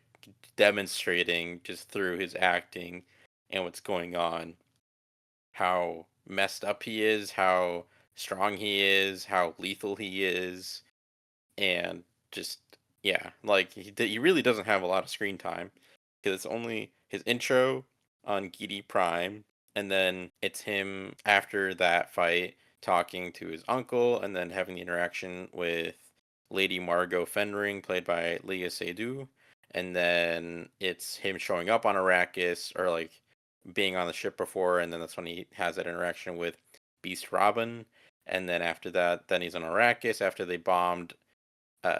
demonstrating just through his acting and what's going on, how messed up he is, how strong he is, how lethal he is, and just yeah, like he really doesn't have a lot of screen time because it's only his intro on Gidi Prime, and then it's him after that fight talking to his uncle, and then having the interaction with Lady Margot Fenring, played by Leah Seydoux, and then it's him showing up on Arrakis or like being on the ship before, and then that's when he has that interaction with Beast Robin, and then after that, then he's on Arrakis after they bombed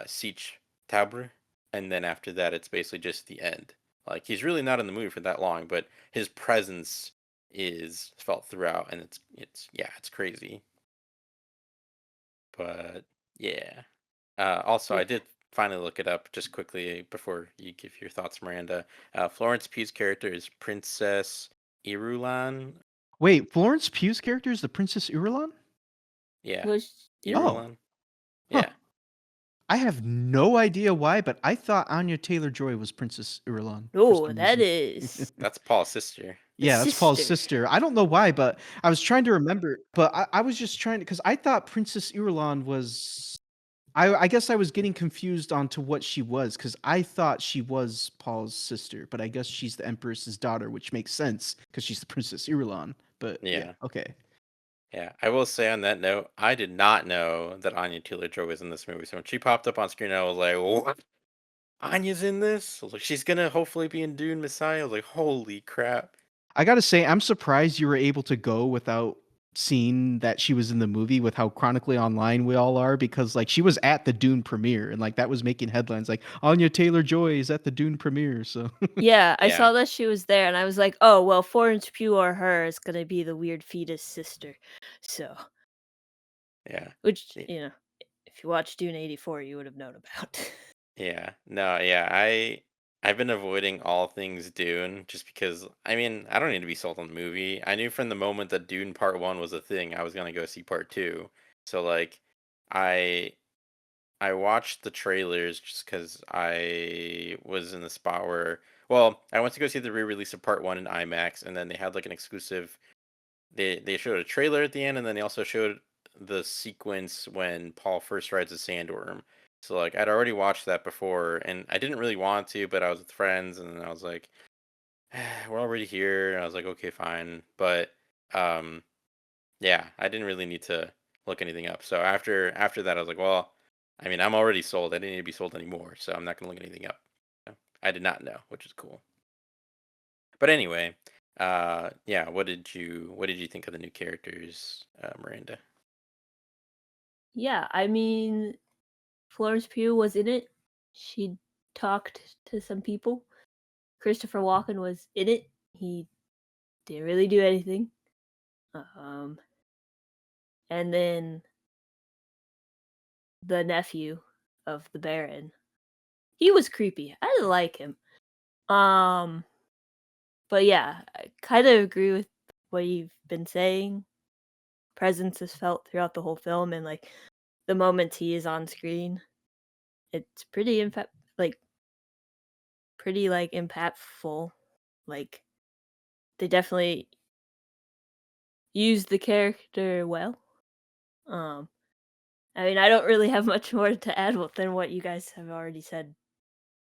Siege Tabre, and then after that, it's basically just the end. Like he's really not in the movie for that long, but his presence is felt throughout, and it's yeah, it's crazy. But yeah, also Yeah. I did finally look it up just quickly before you give your thoughts, Miranda. Florence Pugh's character is Princess Irulan. Wait, Florence Pugh's character is the Princess Irulan? Yeah, Was Oh, Irulan. huh. Yeah, I have no idea why, but I thought Anya Taylor-Joy was Princess Irulan for oh, some that reason. is that's Paul's sister. the Yeah, that's Paul's sister. sister. I don't know why, but I was trying to remember. But I was just trying to, because I thought Princess Irulan was. I guess I was getting confused on to what she was because I thought she was Paul's sister, but I guess she's the Empress's daughter, which makes sense because she's the Princess Irulan. But yeah, Yeah. okay. Yeah, I will say on that note, I did not know that Anya Taylor-Joy was in this movie. So when she popped up on screen, I was like, "What? Anya's in this? Like, she's gonna hopefully be in Dune Messiah." I was like, "Holy crap!" I gotta say, I'm surprised you were able to go without seeing that she was in the movie with how chronically online we all are because like she was at the Dune premiere and like that was making headlines like Anya Taylor-Joy is at the Dune premiere. So Yeah, I Yeah, saw that she was there, and I was like, "Oh, well, Florence Pugh or her is gonna be the weird fetus sister." So, yeah, which, y- if you watched Dune '84, you would have known about. yeah. No, yeah. I've been avoiding all things Dune just because. I mean, I don't need to be sold on the movie. I knew from the moment that Dune Part One was a thing, I was gonna go see Part Two. So like, I I watched the trailers just because I was in the spot where, well, I went to go see the re-release of Part One in IMAX, and then they had like an exclusive. They showed a trailer at the end, and then they also showed the sequence when Paul first rides a sandworm. So like I'd already watched that before, and I didn't really want to, but I was with friends, and I was like, we're already here. And I was like, okay, fine, but um, yeah, I didn't really need to look anything up. So after that, I was like, well, I mean, I'm already sold. I didn't need to be sold anymore, so I'm not gonna look anything up. So, I did not know, which is cool. But anyway, yeah, what did you think of the new characters, Miranda? Yeah, I mean, Florence Pugh was in it. She talked to some people. Christopher Walken was in it. He didn't really do anything. Um, and then the nephew of the Baron. He was creepy. I didn't like him. Um, but yeah, I kind of agree with what you've been saying. Presence is felt throughout the whole film, and like the moments he is on screen, it's like pretty like impactful. Like they definitely use the character well. Um, I mean, I don't really have much more to add than what you guys have already said.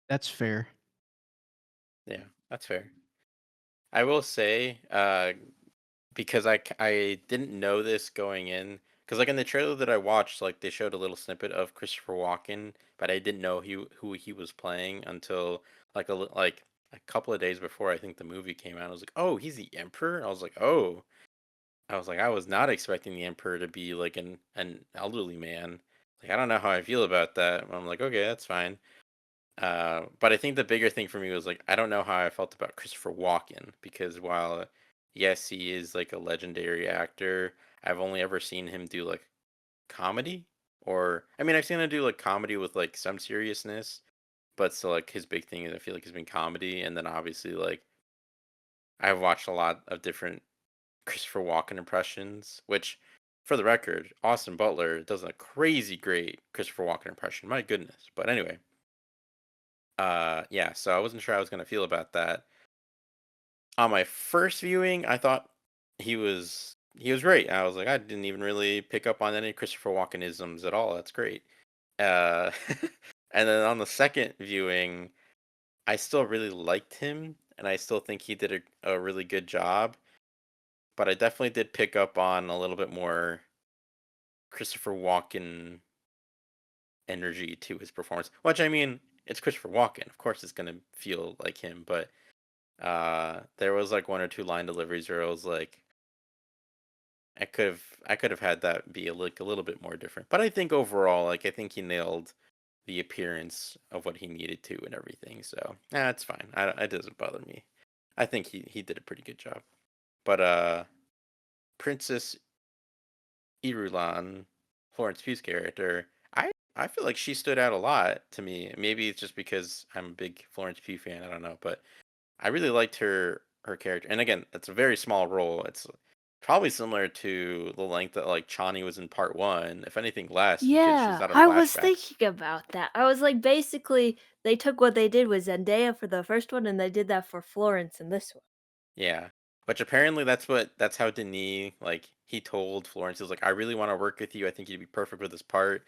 That's fair. Yeah, that's fair. I will say, because I didn't know this going in, because like in the trailer that I watched, like they showed a little snippet of Christopher Walken, but I didn't know who he was playing until like a couple of days before I think the movie came out. I was like, oh, he's the Emperor. I was like, oh, I was like, I was not expecting the Emperor to be like an elderly man. Like I don't know how I feel about that. I'm like, okay, that's fine. But I think the bigger thing for me was like I don't know how I felt about Christopher Walken because while yes he is like a legendary actor, I've only ever seen him do like comedy or I mean I've seen him do like comedy with like some seriousness, but still like his big thing is I feel like has been comedy and then obviously like I've watched a lot of different Christopher Walken impressions, which for the record, Austin Butler does a crazy great Christopher Walken impression. My goodness. But anyway, yeah, so I wasn't sure how I was gonna feel about that. On my first viewing, I thought he was great. I was like, I didn't even really pick up on any Christopher Walkenisms at all. That's great. Uh, and then on the second viewing, I still really liked him, and I still think he did a really good job. But I definitely did pick up on a little bit more Christopher Walken energy to his performance. Which I mean, it's Christopher Walken. Of course, it's gonna feel like him, but there was like one or two line deliveries where I was like, I could have had that be like a little bit more different. But I think overall, like I think he nailed the appearance of what he needed to and everything. So it's fine. It doesn't bother me. I think he did a pretty good job. But Princess Irulan, Florence Pugh's character, I feel like she stood out a lot to me. Maybe it's just because I'm a big Florence Pugh fan. I don't know, but I really liked her character. And again, it's a very small role. It's probably similar to the length that like Chani was in part one, if anything less, because she's Yeah, out of I was flashbacks. thinking about that. I was like, basically, they took what they did with Zendaya for the first one, and they did that for Florence in this one. Yeah. Which apparently that's how Denis like he told Florence, he was like, I really want to work with you. I think you'd be perfect for this part.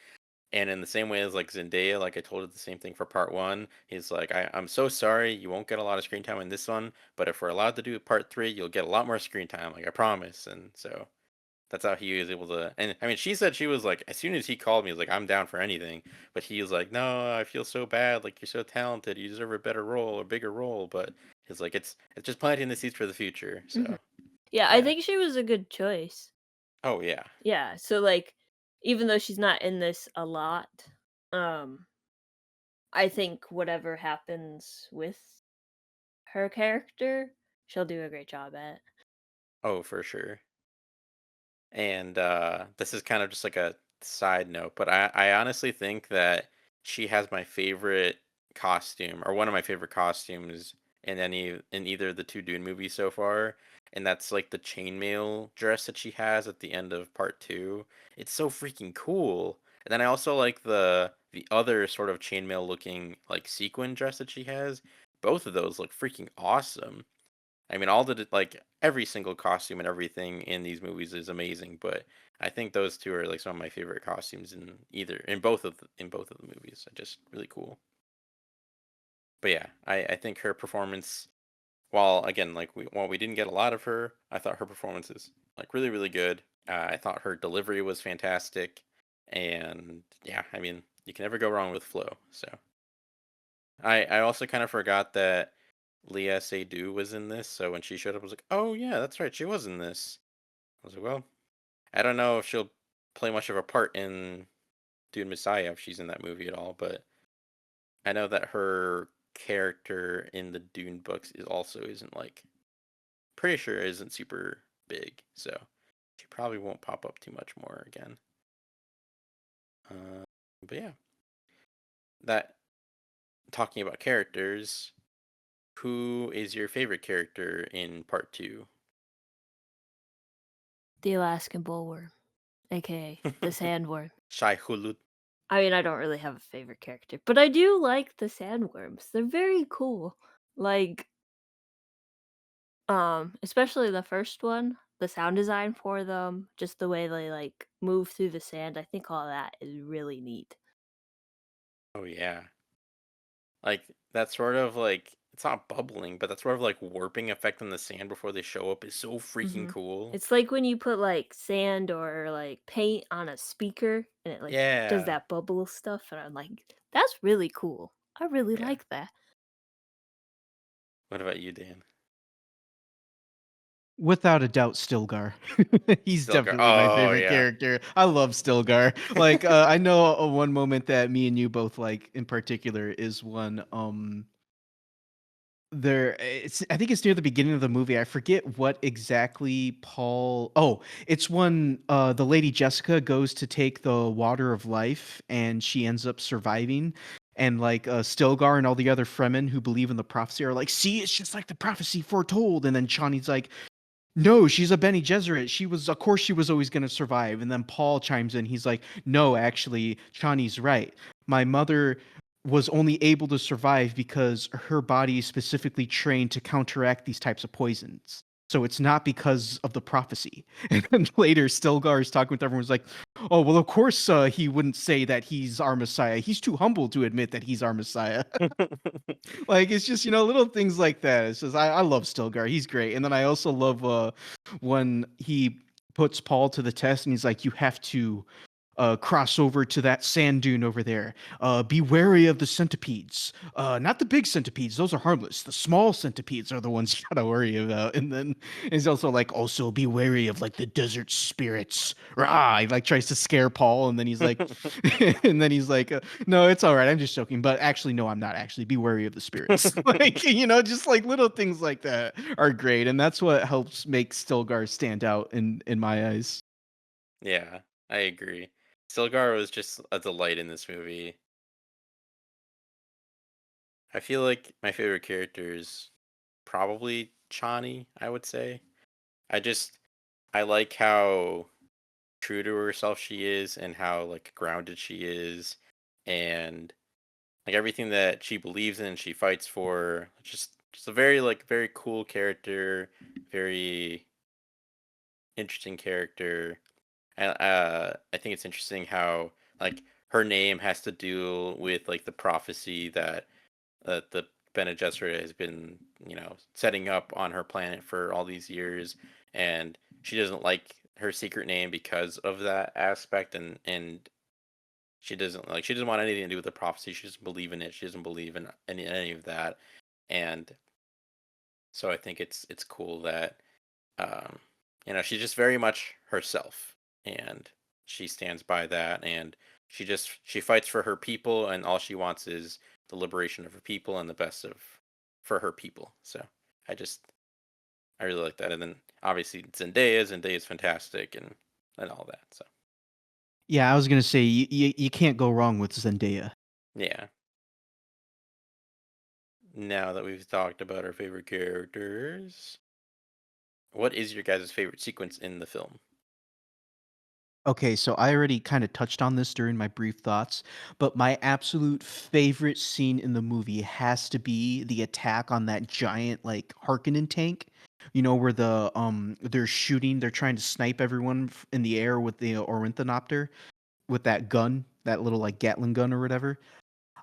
And in the same way as like Zendaya, like I told her the same thing for part one. He's like, I'm so sorry, you won't get a lot of screen time in this one, but if we're allowed to do part three, you'll get a lot more screen time, like I promise. And so that's how he was able to. And I mean, she said she was like, as soon as he called me, he was like, I'm down for anything. But he was like, no, I feel so bad. Like you're so talented, you deserve a better role or bigger role. But he's like, it's just planting the seeds for the future. Mhm. So Yeah, I yeah. think she was a good choice. Oh yeah. Yeah, so like, even though she's not in this a lot, um, I think whatever happens with her character, she'll do a great job at. Oh for sure. And this is kind of just like a side note, but I honestly think that she has my favorite costume or one of my favorite costumes in either of the two Dune movies so far. And that's like the chainmail dress that she has at the end of part two. It's so freaking cool. And then I also like the other sort of chainmail looking like sequin dress that she has. Both of those look freaking awesome. I mean, all like every single costume and everything in these movies is amazing, but I think those two are like some of my favorite costumes in both of the movies. Are just really cool. But yeah, I think her performance, while again while we didn't get a lot of her, I thought her performance is like really good. I thought her delivery was fantastic, and yeah, I mean you can never go wrong with Flo. So I also kind of forgot that Leah Seydoux was in this, so when she showed up, I was like, "Oh yeah, that's right, she was in this." I was like, "Well, I don't know if she'll play much of a part in Dune Messiah if she's in that movie at all, but I know that her character in the Dune books is also isn't like pretty sure isn't super big." So She probably won't pop up too much more again. But yeah, that talking about characters, who is your favorite character in part two? The Alaskan bullworm, aka the sandworm. Shai Hulud. I mean, I don't really have a favorite character, but I do like the sandworms. They're very cool. Like, especially the first one, the sound design for them, just the way they like move through the sand. I think all that is really neat. Oh yeah, like that sort of like it's not bubbling, but that sort of like warping effect on the sand before they show up is so freaking hmm cool. It's like when you put like sand or like paint on a speaker and it like does Yeah, that bubble stuff, and I'm like, that's really cool. I really yeah. like that. What about you, Dan? Without a doubt, Stilgar. He's Stilgar. definitely my Oh favorite yeah. character. I love Stilgar. Like, I know one moment that me and you both like in particular is when I think it's near the beginning of the movie. I forget what exactly Paul. Oh, it's when the lady Jessica goes to take the water of life and she ends up surviving. And like Stilgar and all the other Fremen who believe in the prophecy are like, see, it's just like the prophecy foretold. And then Chani's like, no, she's a Bene Gesserit. Of course, she was always going to survive. And then Paul chimes in. He's like, no, actually, Chani's right. My mother was only able to survive because her body is specifically trained to counteract these types of poisons. So it's not because of the prophecy. And then later, Stilgar is talking with everyone. He's like, oh, well, of course he wouldn't say that he's our Messiah. He's too humble to admit that he's our Messiah. Like it's just little things like that. It's just I love Stilgar. He's great. And then I also love when he puts Paul to the test and he's like, you have to cross over to that sand dune over there. Be wary of the centipedes. Not the big centipedes; those are harmless. The small centipedes are the ones you gotta worry about. And then he's also like, also be wary of like the desert spirits. Rah! He like tries to scare Paul, and then he's like, no, it's all right. I'm just joking. But actually, no, I'm not. Actually, be wary of the spirits. Like just like little things like that are great, and that's what helps make Stilgar stand out in my eyes. Yeah, I agree. Stilgar was just a delight in this movie. I feel like my favorite character is probably Chani, I would say. I just I like how true to herself she is and how like grounded she is and like everything that she believes in, she fights for. Just a very very cool character, very interesting character. And I think it's interesting how like her name has to do with like the prophecy that the Bene Gesserit has been setting up on her planet for all these years, and she doesn't like her secret name because of that aspect, and she doesn't want anything to do with the prophecy. She doesn't believe in it. She doesn't believe in any of that, and so I think it's cool that um, she's just very much herself, and she stands by that, and she fights for her people, and all she wants is the liberation of her people and the best of for her people. So I just I really like that, and then obviously Zendaya's fantastic, and all that. So Yeah, I was gonna say you can't go wrong with Zendaya. yeah. Now that we've talked about our favorite characters, what is your guys' favorite sequence in the film? Okay, so I already kind of touched on this during my brief thoughts, but my absolute favorite scene in the movie has to be the attack on that giant like Harkonnen tank. You know where they're trying to snipe everyone in the air with the Ornithopter with that gun, that little like Gatling gun or whatever.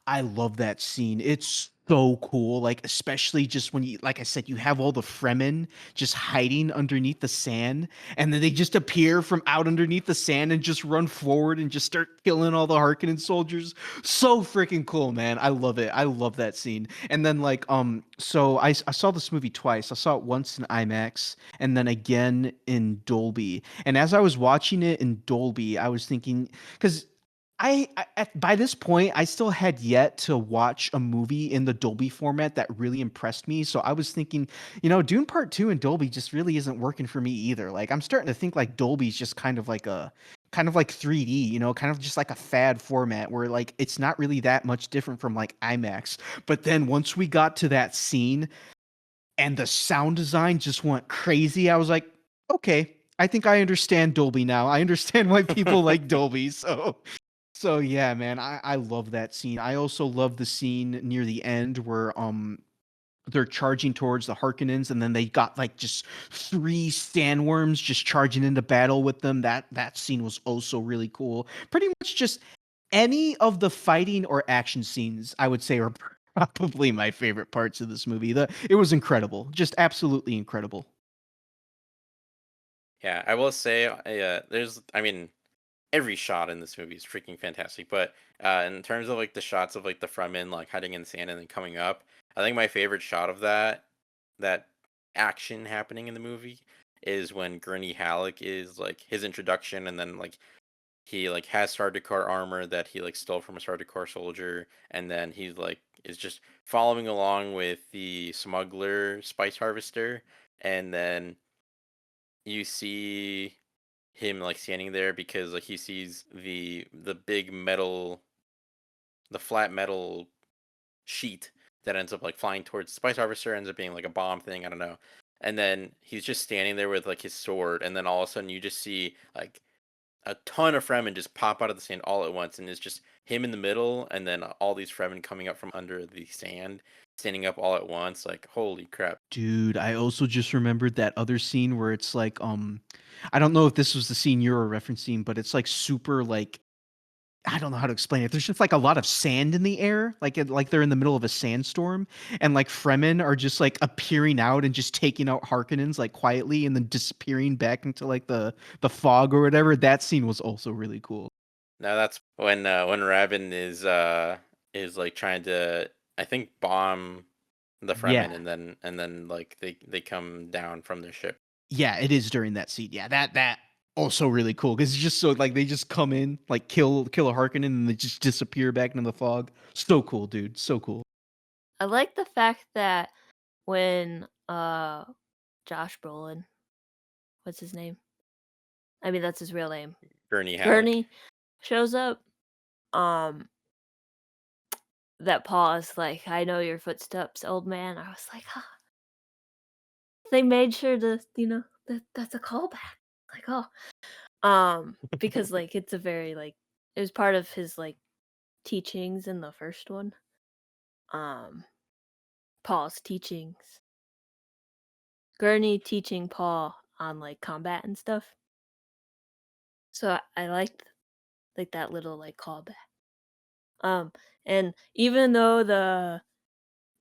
I love that scene. It's so cool. Like, especially just when like I said, you have all the Fremen just hiding underneath the sand, and then they just appear from out underneath the sand and just run forward and just start killing all the Harkonnen soldiers. So freaking cool, man. I love it. I love that scene. And then like, so I saw this movie twice. I saw it once in IMAX and then again in Dolby. And as I was watching it in Dolby, I was thinking, because By this point, I still had yet to watch a movie in the Dolby format that really impressed me. So I was thinking, Dune Part 2 in Dolby just really isn't working for me either. Like I'm starting to think like Dolby's just kind of like 3D, kind of just like a fad format where like it's not really that much different from like IMAX. But then once we got to that scene and the sound design just went crazy, I was like, okay, I think I understand Dolby now. I understand why people like Dolby. So yeah, man, I love that scene. I also love the scene near the end where they're charging towards the Harkonnens, and then they got like just three sandworms just charging into battle with them. That scene was also really cool. Pretty much just any of the fighting or action scenes, I would say, are probably my favorite parts of this movie. It was incredible, just absolutely incredible. Yeah, I will say, I mean, every shot in this movie is freaking fantastic. But in terms of like the shots of like the Fremen like hiding in the sand and then coming up, I think my favorite shot of that action happening in the movie is when Gurney Halleck is like his introduction, and then like he like has Sardaukar armor that he like stole from a Sardaukar soldier, and then he like is just following along with the smuggler spice harvester, and then you see him like standing there because like he sees the big metal, the flat metal sheet that ends up like flying towards the spice harvester, ends up being like a bomb thing, I don't know. And then he's just standing there with like his sword, and then all of a sudden you just see like a ton of Fremen just pop out of the sand all at once, and it's just him in the middle, and then all these Fremen coming up from under the sand, standing up all at once. Like, holy crap! Dude, I also just remembered that other scene where it's like I don't know if this was the scene you were referencing, but it's like super like I don't know how to explain it. There's just like a lot of sand in the air, like they're in the middle of a sandstorm, and like Fremen are just like appearing out and just taking out Harkonnens like quietly, and then disappearing back into like the fog or whatever. That scene was also really cool. Now that's when Rabin is like trying to, I think, bomb the Yeah, Fremen, and then like they come down from their ship. yeah, it is during that scene. Yeah, that also really cool because it's just so like they just come in, like kill a Harkonnen, and they just disappear back into the fog. So cool, dude. So cool. I like the fact that when Josh Brolin, what's his name? I mean that's his real name. Gurney Halleck. Gurney shows up, um that pause like, "I know your footsteps, old man." I was like, "Huh." They made sure to, that's a callback. Like, oh. Because like it's a very like it was part of his like teachings in the first one. Um Paul's teachings. Gurney teaching Paul on like combat and stuff. So I liked like that little like callback. Um and even though the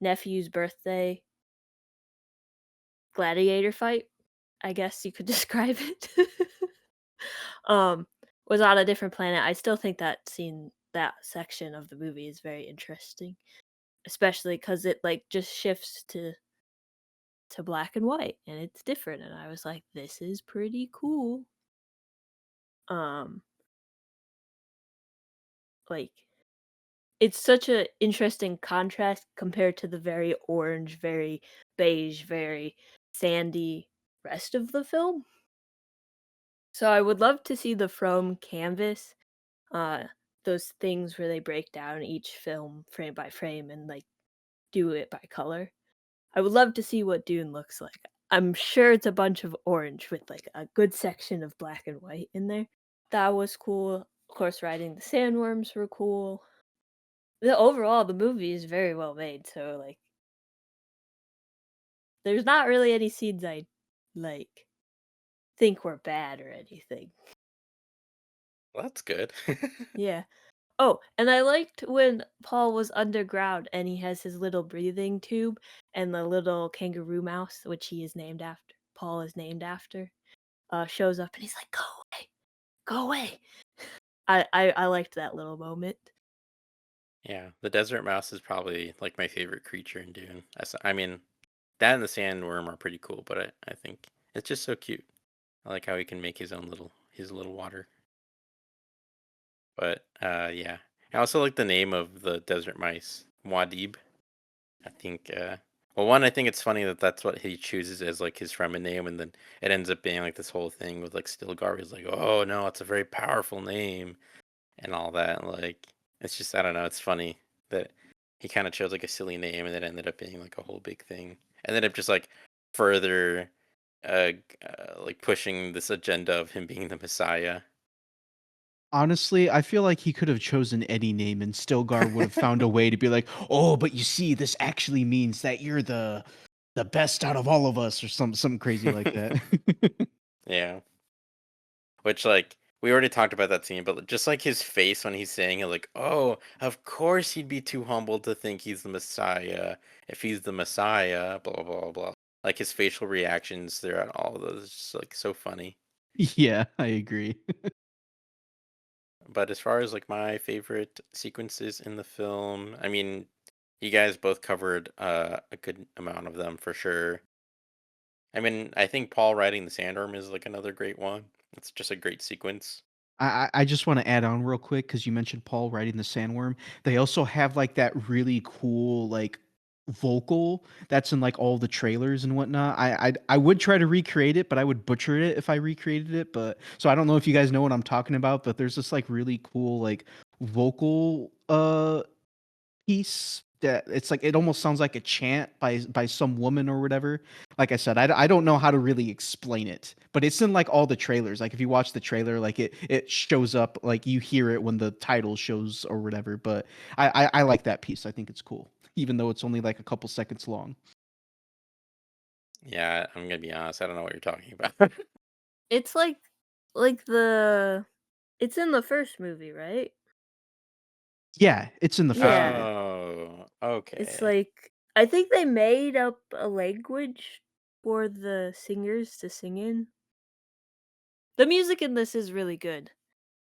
nephew's birthday gladiator fight, I guess you could describe it, um, was on a different planet, I still think that section of the movie is very interesting, especially because it like just shifts to black and white and it's different, and I was like, this is pretty cool. Um, like it's such a interesting contrast compared to the very orange, very beige, very sandy rest of the film. So I would love to see the From canvas, uh, those things where they break down each film frame by frame and like do it by color. I would love to see what Dune looks like. I'm sure it's a bunch of orange with like a good section of black and white in there. That was cool. Of course, riding the sandworms were cool. The movie is very well made, so like there's not really any scenes I like think were bad or anything. Well, that's good. Yeah. Oh, and I liked when Paul was underground and he has his little breathing tube and the little kangaroo mouse, which he is named after. Paul is named after. Shows up and he's like, "Go away, go away." I liked that little moment. Yeah, the desert mouse is probably like my favorite creature in Dune. I mean, that and the sandworm are pretty cool, but I think it's just so cute. I like how he can make his little water. But yeah, I also like the name of the desert mice, Muad'Dib. I think, well, one, I think it's funny that that's what he chooses as like his Fremen name, and then it ends up being like this whole thing with like Stilgar. He's like, oh no, it's a very powerful name and all that. Like, it's just, I don't know, it's funny that he kind of chose like a silly name and it ended up being like a whole big thing. And then it just like further, like pushing this agenda of him being the Messiah. Honestly, I feel like he could have chosen any name and Stilgar would have found a way to be like, "Oh, but you see, this actually means that you're the best out of all of us," or something crazy like that. Yeah. Which, like, we already talked about that scene, but just like his face when he's saying it, like, oh, of course he'd be too humble to think he's the Messiah. If he's the Messiah, blah, blah, blah, blah. Like his facial reactions throughout all of those, just like so funny. Yeah, I agree. But as far as like my favorite sequences in the film, I mean, you guys both covered a good amount of them for sure. I mean, I think Paul riding the sandworm is like another great one. It's just a great sequence. I just want to add on real quick because you mentioned Paul riding the sandworm. They also have like that really cool like vocal that's in like all the trailers and whatnot. I would try to recreate it, but I would butcher it if I recreated it. But so I don't know if you guys know what I'm talking about, but there's this like really cool like vocal piece that it's like it almost sounds like a chant by some woman or whatever. Like I said, I don't know how to really explain it, but it's in like all the trailers. Like if you watch the trailer, like it shows up, like you hear it when the title shows or whatever. But I like that piece. I think it's cool, even though it's only like a couple seconds long. Yeah, I'm gonna be honest, I don't know what you're talking about. It's like the it's in the first movie, right? Yeah, it's in the first Yeah. movie. Oh, It's okay. like I think they made up a language for the singers to sing in. The music in this is really good.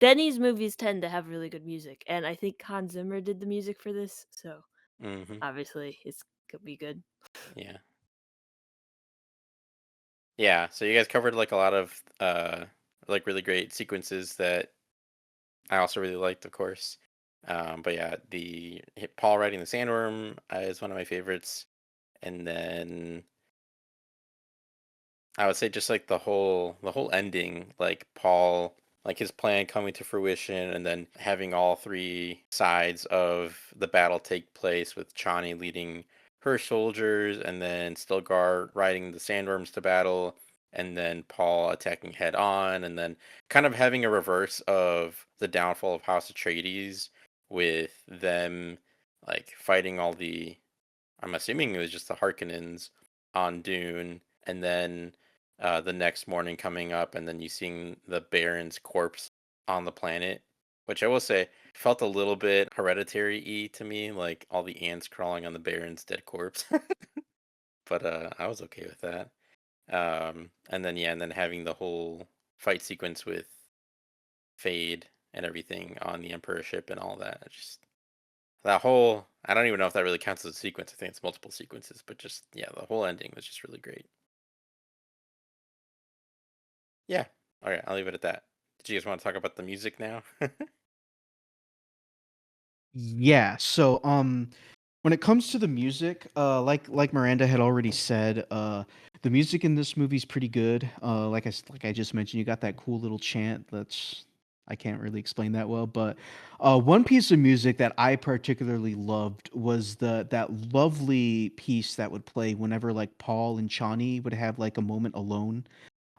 Denny's movies tend to have really good music, and I think Hans Zimmer did the music for this, so Mhm. obviously it's gonna be good. Yeah. Yeah, so you guys covered, like, a lot of, like, really great sequences that I also really liked, of course. But yeah, Paul riding the sandworm, is one of my favorites, and then I would say just like the whole ending, like Paul, like his plan coming to fruition, and then having all three sides of the battle take place with Chani leading her soldiers, and then Stilgar riding the sandworms to battle, and then Paul attacking head on, and then kind of having a reverse of the downfall of House Atreides with them like fighting all the, I'm assuming it was just the Harkonnens on Dune, and then the next morning coming up, and then you seeing the Baron's corpse on the planet, which I will say felt a little bit hereditary-y to me, like all the ants crawling on the Baron's dead corpse. But I was okay with that. And then yeah, and then having the whole fight sequence with Fade and everything on the Emperor ship and all that. Just that whole, I don't even know if that really counts as a sequence. I think it's multiple sequences, but just yeah, the whole ending was just really great. Yeah. All right, I'll leave it at that. Did you guys want to talk about the music now? Yeah. So, when it comes to the music, like Miranda had already said, the music in this movie is pretty good. Like I just mentioned, you got that cool little chant. That's I can't really explain that well, but one piece of music that I particularly loved was that lovely piece that would play whenever like Paul and Chani would have like a moment alone.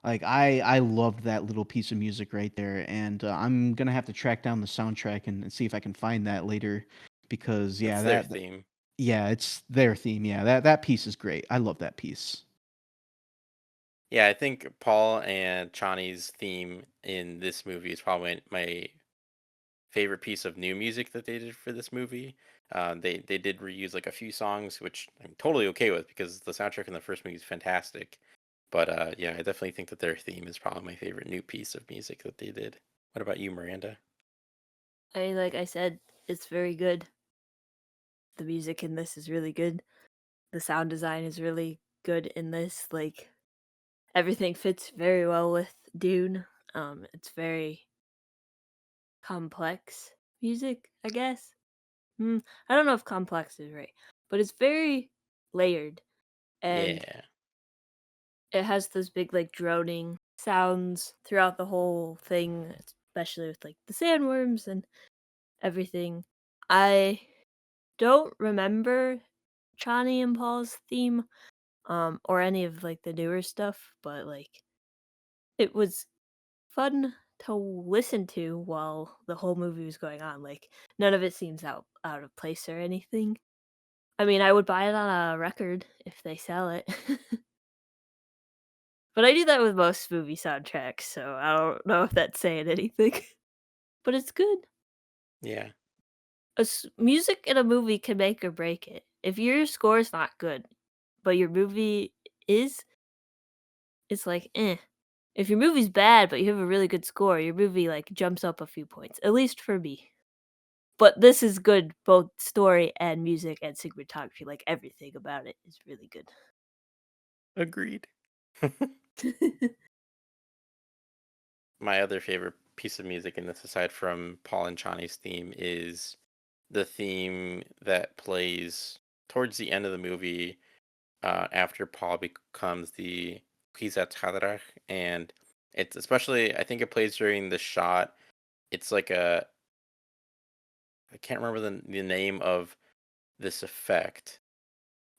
Like I loved that little piece of music right there, and I'm gonna have to track down the soundtrack and see if I can find that later, because yeah, That's their theme. yeah, it's their theme. Yeah, that piece is great. I love that piece. Yeah, I think Paul and Chani's theme in this movie is probably my favorite piece of new music that they did for this movie. They did reuse like a few songs, which I'm totally okay with because the soundtrack in the first movie is fantastic. But yeah, I definitely think that their theme is probably my favorite new piece of music that they did. What about you, Miranda? Like I said, it's very good. The music in this is really good. The sound design is really good in this. Like everything fits very well with Dune. It's very complex music, I guess. I don't know if complex is right, but it's very layered and Yeah. it has those big like droning sounds throughout the whole thing, especially with like the sandworms and everything. I don't remember Chani and Paul's theme, or any of like the newer stuff, but like it was fun to listen to while the whole movie was going on. Like none of it seems out of place or anything. I mean, I would buy it on a record if they sell it. But I do that with most movie soundtracks, so I don't know if that's saying anything. But it's good. Yeah. Music in a movie can make or break it. If your score is not good, but your movie is, it's like, eh. If your movie's bad, but you have a really good score, your movie like jumps up a few points. At least for me. But this is good, both story and music and cinematography. Like everything about it is really good. Agreed. My other favorite piece of music in this, aside from Paul and Chani's theme, is the theme that plays towards the end of the movie, after Paul becomes the Kwizatarach, and it's especially, I think it plays during the shot. It's like a, I can't remember the name of this effect,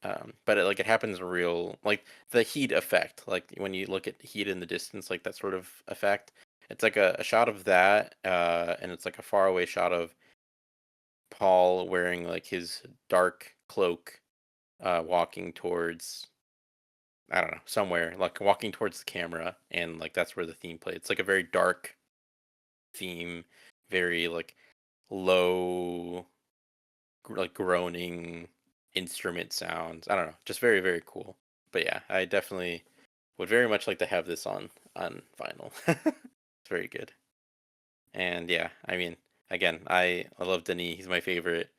but it happens real, like the heat effect, like when you look at heat in the distance, like that sort of effect. It's like a shot of that, and it's like a faraway shot of Paul wearing like his dark cloak, walking towards, I don't know, somewhere, like walking towards the camera, and like that's where the theme plays. It's like a very dark theme, very like low, like groaning instrument sounds. I don't know, just very very cool. But yeah, I definitely would very much like to have this on vinyl. It's very good. And yeah, I mean, again, I love Denis. He's my favorite.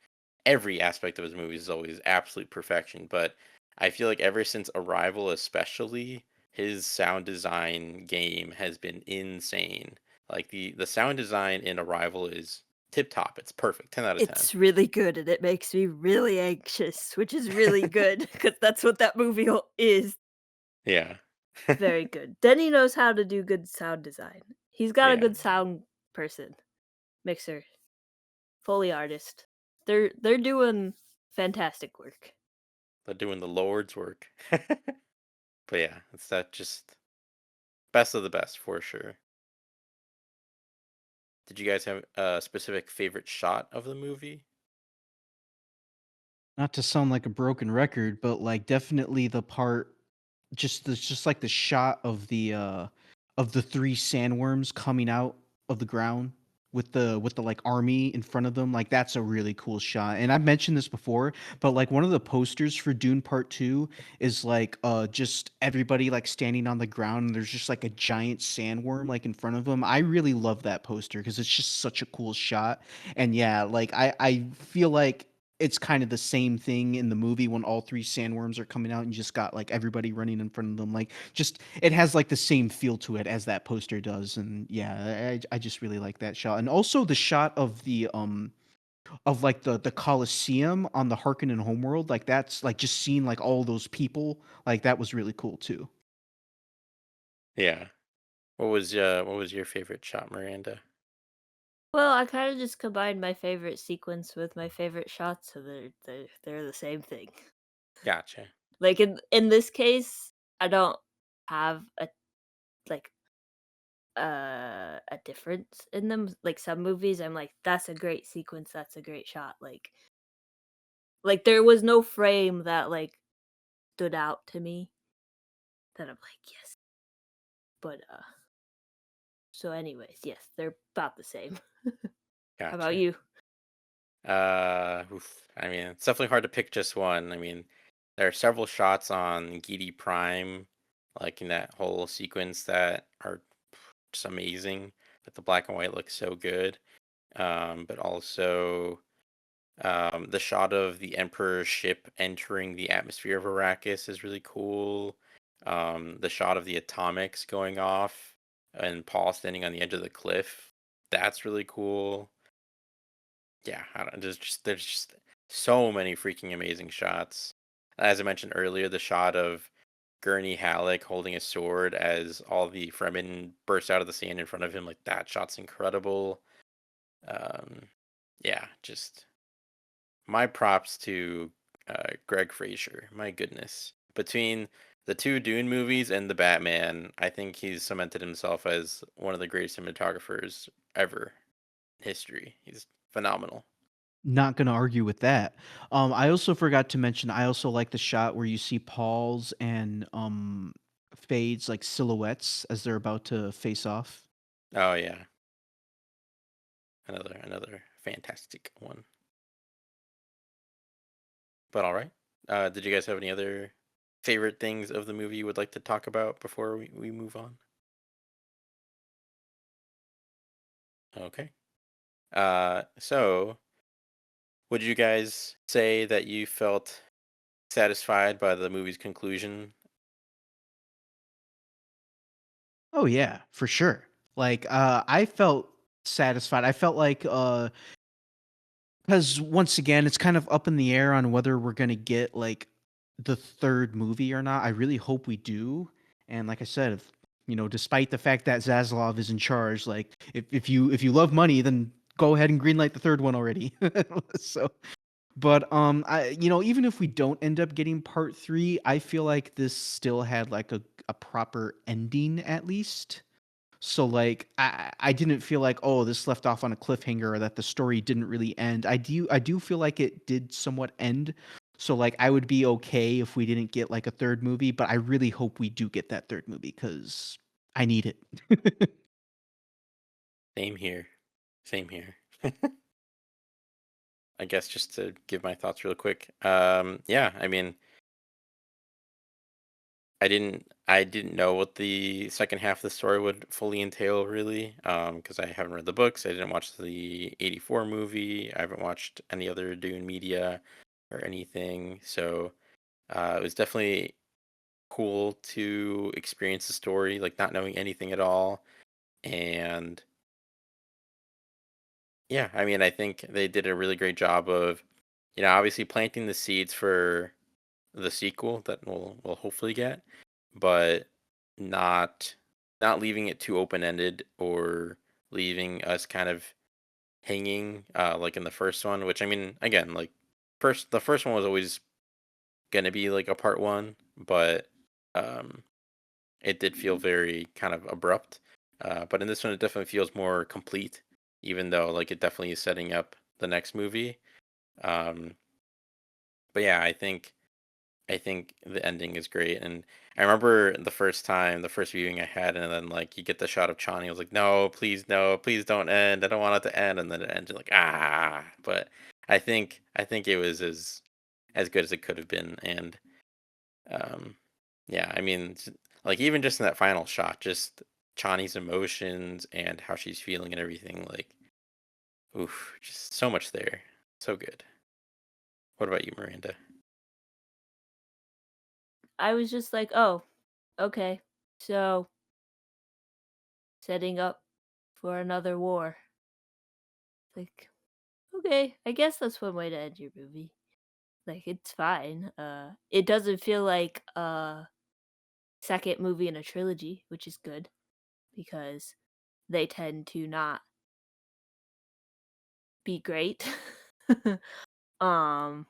Every aspect of his movies is always absolute perfection, but I feel like ever since Arrival especially, his sound design game has been insane. Like the sound design in Arrival is tip top. It's perfect. 10 out of 10. It's really good and it makes me really anxious, which is really good because that's what that movie is. Yeah. Very good. Denny knows how to do good sound design. He's got a Yeah. good sound person, mixer, Foley artist. They're doing fantastic work. They're doing the Lord's work. But yeah, it's that just best of the best for sure. Did you guys have a specific favorite shot of the movie? Not to sound like a broken record, but like definitely the part just like the shot of the three sandworms coming out of the ground with the like army in front of them. Like that's a really cool shot. And I've mentioned this before, but like one of the posters for Dune Part 2 is like just everybody like standing on the ground and there's just like a giant sandworm like in front of them. I really love that poster because it's just such a cool shot. And yeah, like I feel like it's kind of the same thing in the movie when all three sandworms are coming out and you just got like everybody running in front of them. Like just it has like the same feel to it as that poster does. And yeah, I just really like that shot. And also the shot of like the Colosseum on the Harkonnen homeworld, like that's like just seeing like all those people, like that was really cool too. Yeah. What was your favorite shot, Miranda? Well, I kind of just combined my favorite sequence with my favorite shots, so they're the same thing. Gotcha. Like in this case, I don't have like a difference in them. Like some movies, I'm like, that's a great sequence, that's a great shot. Like there was no frame that like stood out to me that I'm like, yes. But so anyways, yes, they're about the same. How about Gotcha. you? I mean, it's definitely hard to pick just one. I mean, there are several shots on Gidi Prime, like in that whole sequence, that are just amazing. That the black and white looks so good. But also, the shot of the Emperor's ship entering the atmosphere of Arrakis is really cool. The shot of the atomics going off and Paul standing on the edge of the cliff That's really cool. Yeah, I don't there's just so many freaking amazing shots. As I mentioned earlier, the shot of Gurney Halleck holding a sword as all the Fremen burst out of the sand in front of him, like that shot's incredible. Um, yeah, just my props to Greg Fraser. My goodness, between the two Dune movies and the Batman, I think he's cemented himself as one of the greatest cinematographers ever in history. He's phenomenal. Not gonna argue with that. I also forgot to mention, I also like the shot where you see Paul's and, Fade's, like, silhouettes as they're about to face off. Oh yeah, another fantastic one. But all right. Did you guys have any other favorite things of the movie you would like to talk about before we move on? Okay. So would you guys say that you felt satisfied by the movie's conclusion? Oh, yeah, for sure. Like, I felt satisfied. I felt like, because once again, it's kind of up in the air on whether we're gonna get, like, the 3rd movie or not. I really hope we do, and like I said, if despite the fact that Zaslav is in charge, like, if you love money, then go ahead and greenlight the 3rd one already. So but, even if we don't end up getting part 3, I feel like this still had, like, a proper ending at least. So, like, I didn't feel like, "Oh, this left off on a cliffhanger," or that the story didn't really end. I do feel like it did somewhat end. So, like, I would be okay if we didn't get, like, a 3rd movie, but I really hope we do get that 3rd movie because I need it. Same here. Same here. I guess just to give my thoughts real quick. Yeah, I mean, I didn't know what the second half of the story would fully entail really, because I haven't read the books. I didn't watch the 84 movie. I haven't watched any other Dune media or anything. So, it was definitely cool to experience the story, like not knowing anything at all. And yeah, I mean, I think they did a really great job of, obviously planting the seeds for the sequel that we'll hopefully get, but not not leaving it too open ended or leaving us kind of hanging like in the first one. Which I mean, again, like the first one was always gonna be like a part one, but um, it did feel very kind of abrupt. But in this one, it definitely feels more complete, even though like it definitely is setting up the next movie. Um, but yeah, I think the ending is great, and I remember the first viewing I had, and then like you get the shot of Chani. I was like, no, please don't end. I don't want it to end, and then it ends. You're like, ah. But I think it was as good as it could have been, and um, yeah, I mean, like even just in that final shot, just Chani's emotions and how she's feeling and everything, like, oof, just so much there, so good. What about you, Miranda? I was just like, "Oh, okay. So, setting up for another war." Like, okay, I guess that's one way to end your movie. Like, it's fine. It doesn't feel like a second movie in a trilogy, which is good because they tend to not be great. um,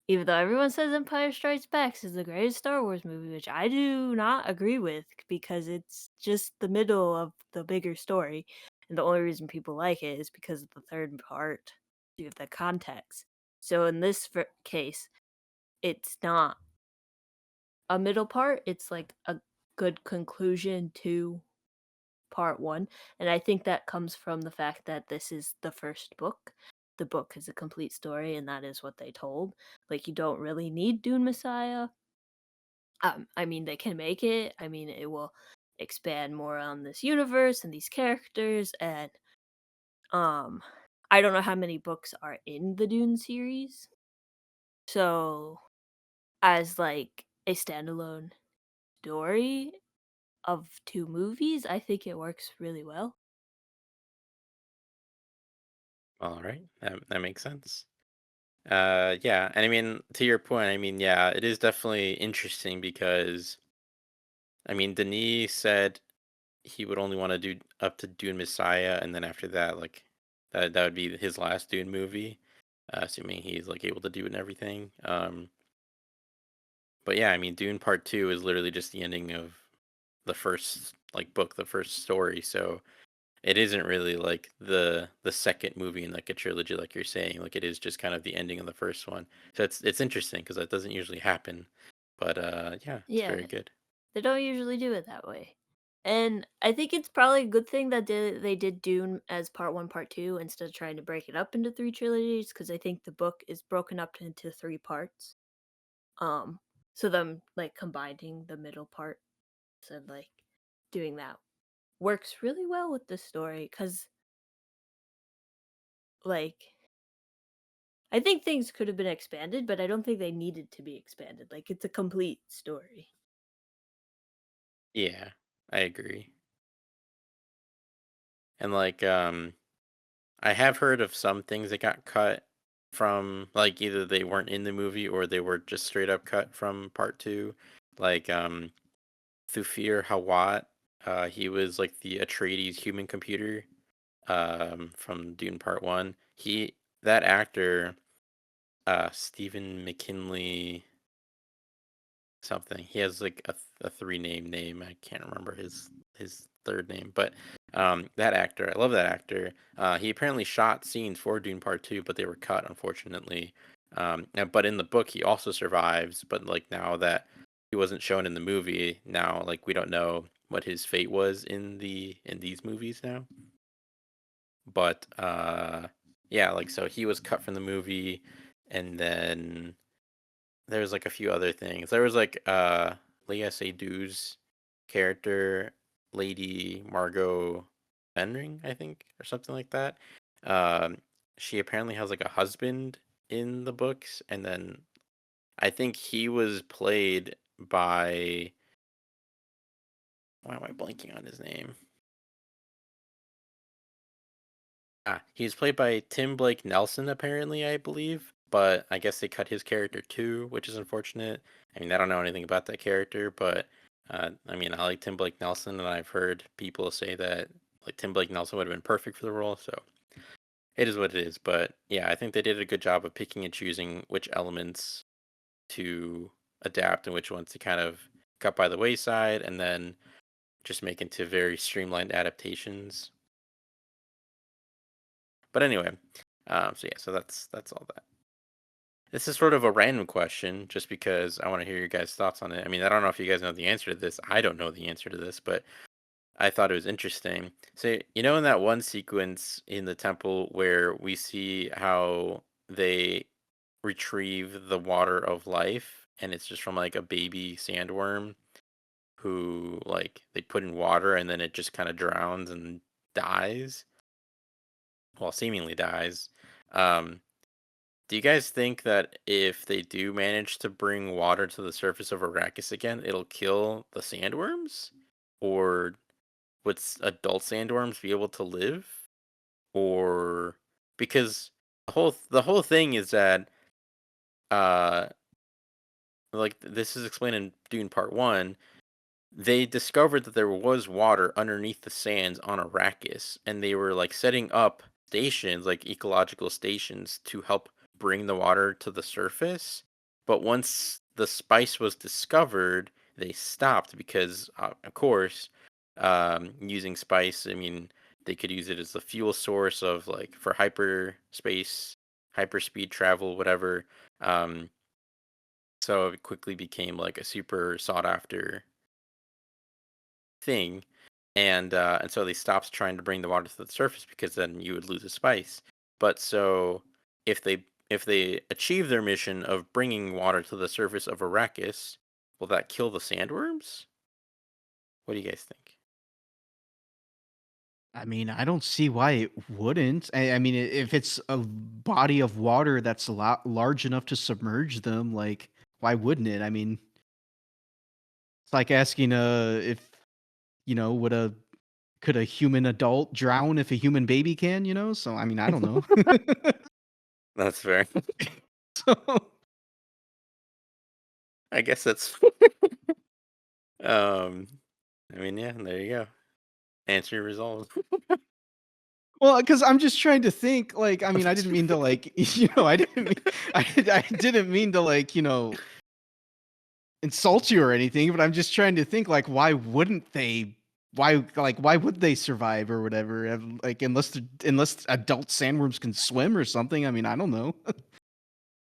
Even though everyone says Empire Strikes Back is the greatest Star Wars movie, which I do not agree with because it's just the middle of the bigger story. And the only reason people like it is because of the third part, due to the context. So in this case, it's not a middle part, it's like a good conclusion to part one. And I think that comes from the fact that this is the first book. The book is a complete story, and that is what they told. Like, you don't really need Dune Messiah. I mean, they can make it. I mean, it will expand more on this universe and these characters. And um, I don't know how many books are in the Dune series. So, as like a standalone story of two movies, I think it works really well. All right, that makes sense. Yeah, and I mean, to your point, I mean, yeah, it is definitely interesting because I mean, Denis said he would only want to do up to Dune Messiah, and then after that, like that would be his last Dune movie, assuming he's like able to do it and everything. But yeah, I mean, Dune Part Two is literally just the ending of the first like book, the first story. So it isn't really like the second movie in like a trilogy, like you're saying. Like it is just kind of the ending of the first one. So it's interesting because that doesn't usually happen. But yeah, it's Yeah, very good. they don't usually do it that way. And I think it's probably a good thing that they did Dune as part 1, part 2 instead of trying to break it up into 3 trilogies because I think the book is broken up into 3 parts. Um, so them, like, combining the middle parts and, like, doing that works really well with the story because, like, I think things could have been expanded, but I don't think they needed to be expanded. Like, it's a complete story. Yeah, I agree. And like I have heard of some things that got cut from like either they weren't in the movie or they were just straight up cut from part two. Like Thufir Hawat, he was like the Atreides human computer from Dune Part One. That actor, Stephen McKinley something. He has like a three name. I can't remember his third name, but that actor, I love that actor. He apparently shot scenes for Dune Part Two, but they were cut unfortunately. But in the book, he also survives. But like now that he wasn't shown in the movie, now like we don't know what his fate was in these movies now. But yeah, like so he was cut from the movie, and then there was like a few other things. There was like Leia Seydoux' character, Lady Margot Fenring, I think, or something like that. Um, she apparently has like a husband in the books, and then I think he was played by why am I blanking on his name? He's played by Tim Blake Nelson, apparently, I believe. But I guess they cut his character too, which is unfortunate. I mean, I don't know anything about that character, but I mean, I like Tim Blake Nelson, and I've heard people say that like Tim Blake Nelson would have been perfect for the role. So it is what it is. But yeah, I think they did a good job of picking and choosing which elements to adapt and which ones to kind of cut by the wayside, and then just make into very streamlined adaptations. But anyway, so yeah, so that's all that. This is sort of a random question, just because I want to hear your guys' thoughts on it. I mean, I don't know if you guys know the answer to this. I don't know the answer to this, but I thought it was interesting. So, you know, in that one sequence in the temple where we see how they retrieve the water of life, and it's just from like a baby sandworm who, like, they put in water and then it just kind of drowns and dies, well, seemingly dies. Um, Do you guys think that if they do manage to bring water to the surface of Arrakis again, it'll kill the sandworms? Or would adult sandworms be able to live? Or because the whole thing is that uh like this is explained in Dune Part 1, they discovered that there was water underneath the sands on Arrakis, and they were like setting up stations, like ecological stations, to help bring the water to the surface. But once the spice was discovered, they stopped because, of course, using spice, I mean, they could use it as the fuel source of like for hyperspace, hyperspeed travel, whatever. Um, so it quickly became like a super sought after thing, and so they stopped trying to bring the water to the surface because then you would lose the spice. But so if they achieve their mission of bringing water to the surface of Arrakis, will that kill the sandworms? What do you guys think? I mean, I don't see why it wouldn't. I mean, if it's a body of water that's a lot large enough to submerge them, like, why wouldn't it? I mean, it's like asking, if would a could a human adult drown if a human baby can, you know? So I mean, I don't know. That's fair. So I guess that's um I mean, yeah, there you go. Answer resolved. well, because I'm just trying to think, like, I mean, I didn't mean to, like, I didn't mean, I didn't mean to, like, insult you or anything, but I'm just trying to think, like, why wouldn't they? Why would they survive or whatever? Like, unless adult sandworms can swim or something. I mean, I don't know.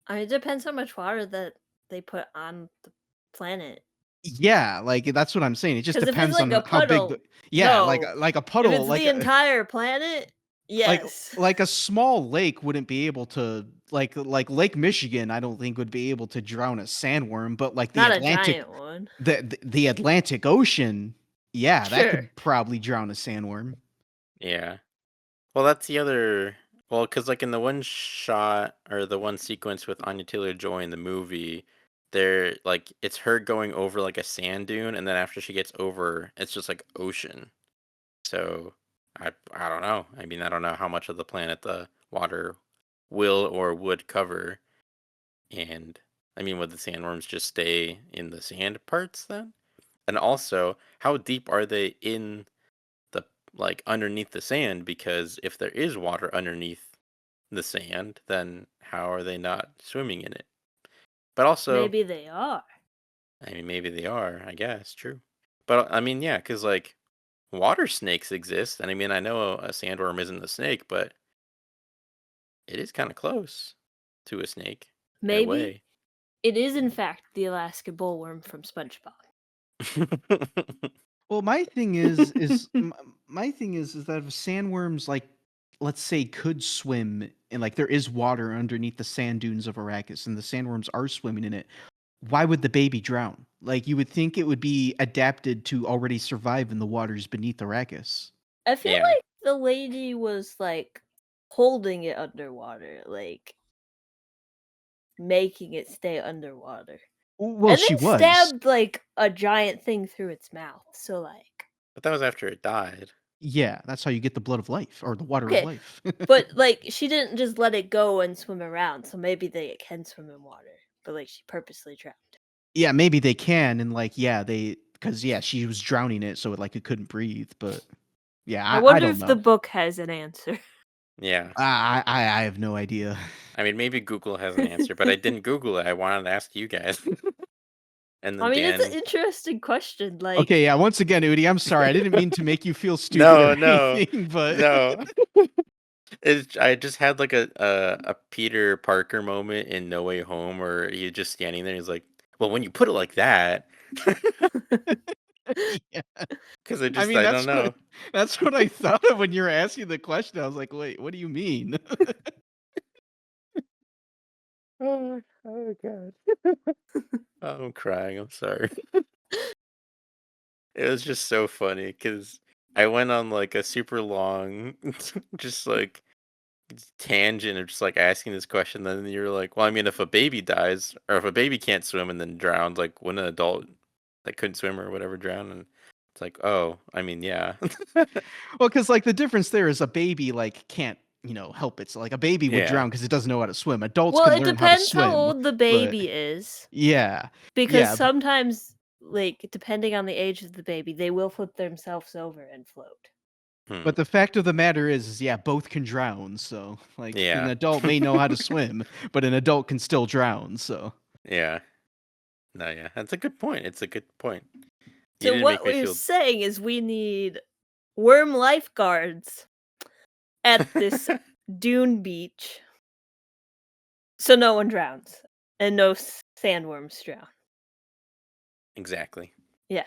I mean, it depends how much water that they put on the planet. Yeah, like that's what I'm saying. It just Because if it's depends like on a how big the puddle, yeah, no. like a If puddle, it's the entire planet, like yes. like a small lake wouldn't be able to like Lake Michigan. I don't think would be able to drown a sandworm, but like Not a giant one. the Atlantic Ocean, yeah, that Sure. could probably drown a sandworm. Yeah. Well, that's the other. Well, because like in the one shot or the one sequence with Anya Taylor-Joy in the movie, there like it's her going over like a sand dune, and then after she gets over, it's just like ocean. So I don't know. I mean, I don't know how much of the planet the water will or would cover, and I mean, would the sandworms just stay in the sand parts then? And also, how deep are they in the like underneath the sand? Because if there is water underneath the sand, then how are they not swimming in it? But also, Maybe they are. I mean, maybe they are, I guess, true. But I mean, yeah, because like water snakes exist, and I mean, I know a sandworm isn't a snake, but it is kind of close to a snake in a Maybe way. it is, in fact, the Alaska bullworm from SpongeBob. Well, my thing is that if sandworms, like, let's say, could swim and like there is water underneath the sand dunes of Arrakis, and the sandworms are swimming in it, why would the baby drown? Like, you would think it would be adapted to already survive in the waters beneath Arrakis. I feel Yeah, like the lady was, like, holding it underwater, like, making it stay underwater. Well, And she then was. stabbed, like, a giant thing through its mouth, so, like but that was after it died. Yeah, that's how you get the blood of life or the water of okay, life. but, like, she didn't just let it go and swim around, so maybe they can swim in water, but, like, she purposely drowned. Yeah, maybe they can, and like, yeah, because yeah, she was drowning it, so it couldn't breathe. But yeah, I I wonder don't if the know. book has an answer. Yeah. I have no idea. I mean, maybe Google has an answer, but I didn't Google it. I wanted to ask you guys. And I then mean, it's an Dan, interesting question, like Okay, yeah. Once again, Udi, I'm sorry. I didn't mean to make you feel stupid or no, no, anything, but no. I just had like a Peter Parker moment in No Way Home where he's just standing there. He's like, "Well, when you put it like that," yeah. because I mean, I don't know. that's what I thought of when you were asking the question. I was like, wait, what do you mean? Oh god. Oh, I'm crying. I'm sorry. It was just so funny because I went on like a super long, just like tangent of just like asking this question. Then you're like, well, I mean, if a baby dies or if a baby can't swim and then drowns, like when an adult that couldn't swim or whatever drowned, and it's like, oh, I mean, yeah, Well, because like the difference there is a baby like can't help it. So like a baby would yeah, drown because it doesn't know how to swim. Adults well, can it learn how to depends how swim, old the but baby is, yeah, because yeah. sometimes, like, depending on the age of the baby, they will flip themselves over and float. hmm, But the fact of the matter is, yeah, both can drown. So like an yeah, adult may know how to swim, but an adult can still drown. So yeah. No, yeah, that's a good point. It's a good point. You So didn't what make me we're feel. saying is we need worm lifeguards at this dune beach so no one drowns and no sandworms drown. Exactly. Yeah.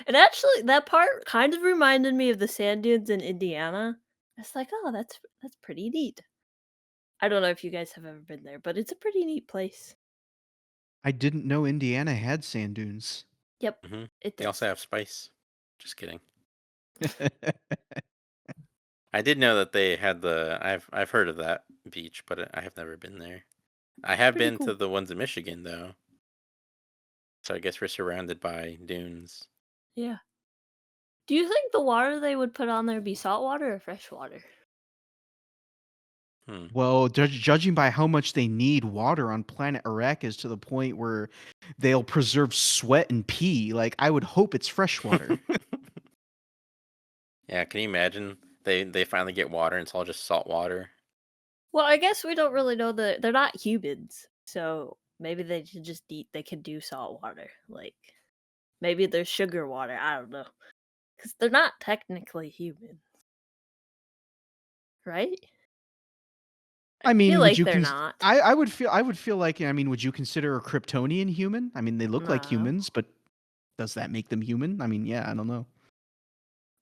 And actually, that part kind of reminded me of the sand dunes in Indiana. It's like, oh, that's pretty neat. I don't know if you guys have ever been there, but it's a pretty neat place. I didn't know Indiana had sand dunes. Yep, Hmm. it They also does. have spice. Just kidding. I did know that they had the. I've heard of that beach, but I have never been there. I It's have pretty been to cool. the ones in Michigan though, so I guess we're surrounded by dunes. Yeah. Do you think the water they would put on there be salt water or fresh water? Hmm. Well, judging by how much they need water on planet Arrakis to the point where they'll preserve sweat and pee, like I would hope it's fresh water. Yeah, can you imagine? They finally get water and it's all just salt water. Well, I guess we don't really know they're not humans, so maybe they should just eat. They can do salt water, like maybe there's sugar water. I don't know, because they're not technically human, right? I I feel mean, would like you they're con not. I would feel like, I mean, would you consider a Kryptonian human? I mean, they look like No. humans, but does that make them human? I mean, yeah, I don't know.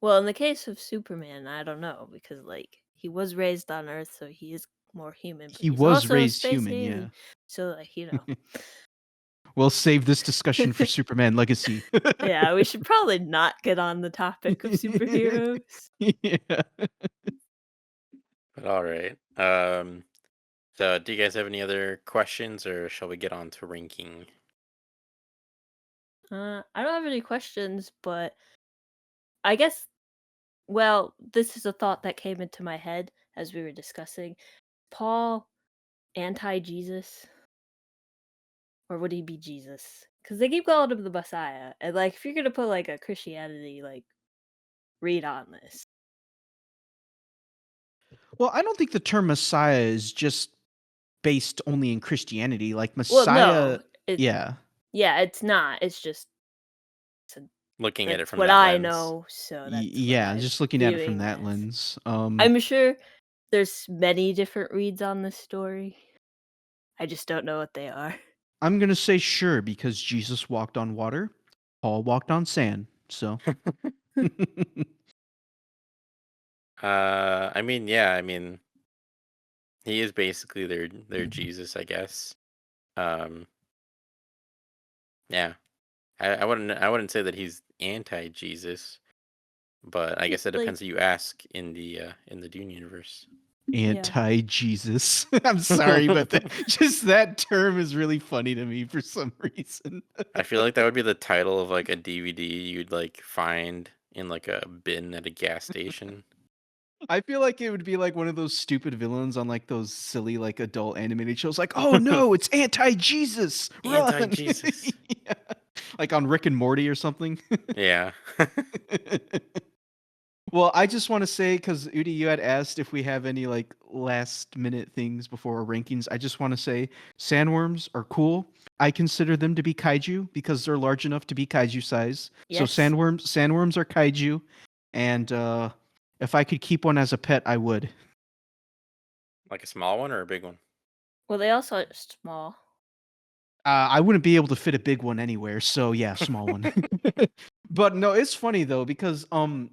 Well, in the case of Superman, I don't know because like he was raised on Earth, so he is more human, but He he's was also a raised space human, yeah. alien. So like We'll save this discussion for Superman Legacy. yeah, we should probably not get on the topic of superheroes. Yeah. But all right. So do you guys have any other questions, or shall we get on to ranking? I don't have any questions, but I guess well, this is a thought that came into my head as we were discussing. Paul anti-Jesus, or would he be Jesus? Because they keep calling him the Messiah, and like if you're gonna put like a Christianity like read on this, Well, I don't think the term Messiah is just based only in Christianity. Like well, Messiah, no, it yeah. yeah, it's not. It's just so Looking at it that's from what that I lens. know, so that's what Yeah, I'm just looking at it from viewing that as. lens. I'm sure there's many different reads on this story. I just don't know what they are. I'm gonna say sure because Jesus walked on water, Paul walked on sand. So I mean, yeah, I mean, he is basically their Jesus, I guess. Um, yeah, I wouldn't say that he's anti-Jesus, but I guess it Like, depends who you ask in the Dune universe. yeah. anti-Jesus. I'm sorry, but just that term is really funny to me for some reason. I feel like that would be the title of like a DVD you'd like find in like a bin at a gas station. I feel like it would be like one of those stupid villains on like those silly like adult animated shows like, "Oh no, it's anti-Jesus. Run." Anti-Jesus. Yeah. Like on Rick and Morty or something. Yeah. Well, I just want to say, because Udi, you had asked if we have any like last minute things before our rankings. I just want to say sandworms are cool. I consider them to be kaiju because they're large enough to be kaiju size. So Yes. sandworms are kaiju, and if I could keep one as a pet, I would. Like a small one or a big one? Well, they also are small. I wouldn't be able to fit a big one anywhere, so yeah, small one. But no, it's funny though because I'm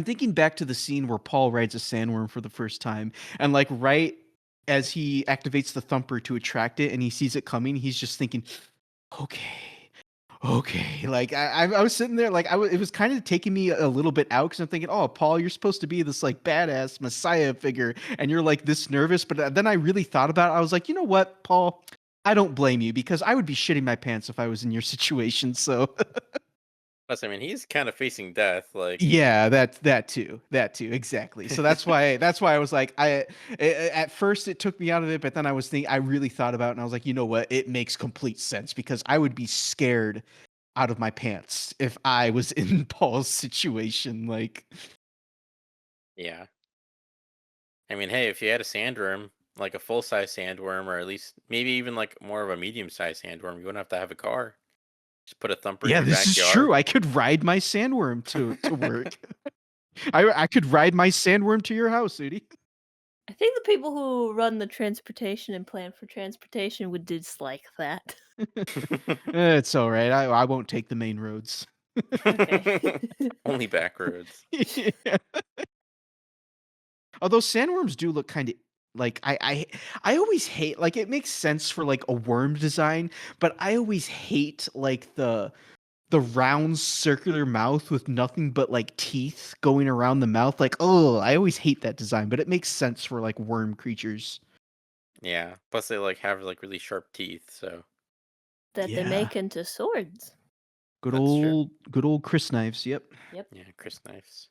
thinking back to the scene where Paul rides a sandworm for the first time, and like right as he activates the thumper to attract it, and he sees it coming, he's just thinking, "Okay, okay." Like I was sitting there, like it was kind of taking me a little bit out because I'm thinking, "Oh, Paul, you're supposed to be this like badass messiah figure, and you're like this nervous." But then I really thought about it. I was like, you know what, Paul? I don't blame you because I would be shitting my pants if I was in your situation. So Plus, I mean, he's kind of facing death. Like, yeah, that too, exactly. So that's why I was like, at first it took me out of it, but then I really thought about it, and I was like, you know what, it makes complete sense because I would be scared out of my pants if I was in Paul's situation. Like, yeah. I mean, hey, if you had a sandworm, like a full size sandworm, or at least maybe even like more of a medium sized sandworm, you wouldn't have to have a car. Just put a thumper in yeah, your this is true. backyard. I could ride my sandworm to work. I could ride my sandworm to your house, Udi. I think the people who run the transportation and plan for transportation would dislike that. It's all right. I won't take the main roads. Okay. Only back roads. Yeah. Although sandworms do look kind of like I always hate, like, it makes sense for like a worm design, but I always hate like the round circular mouth with nothing but like teeth going around the mouth. Like, oh, I always hate that design, but it makes sense for like worm creatures. Yeah. Plus, they like have like really sharp teeth. So That they Yeah. make into swords. That's true. Good old Chris Knives. Yep. Yep. Yeah, Chris Knives.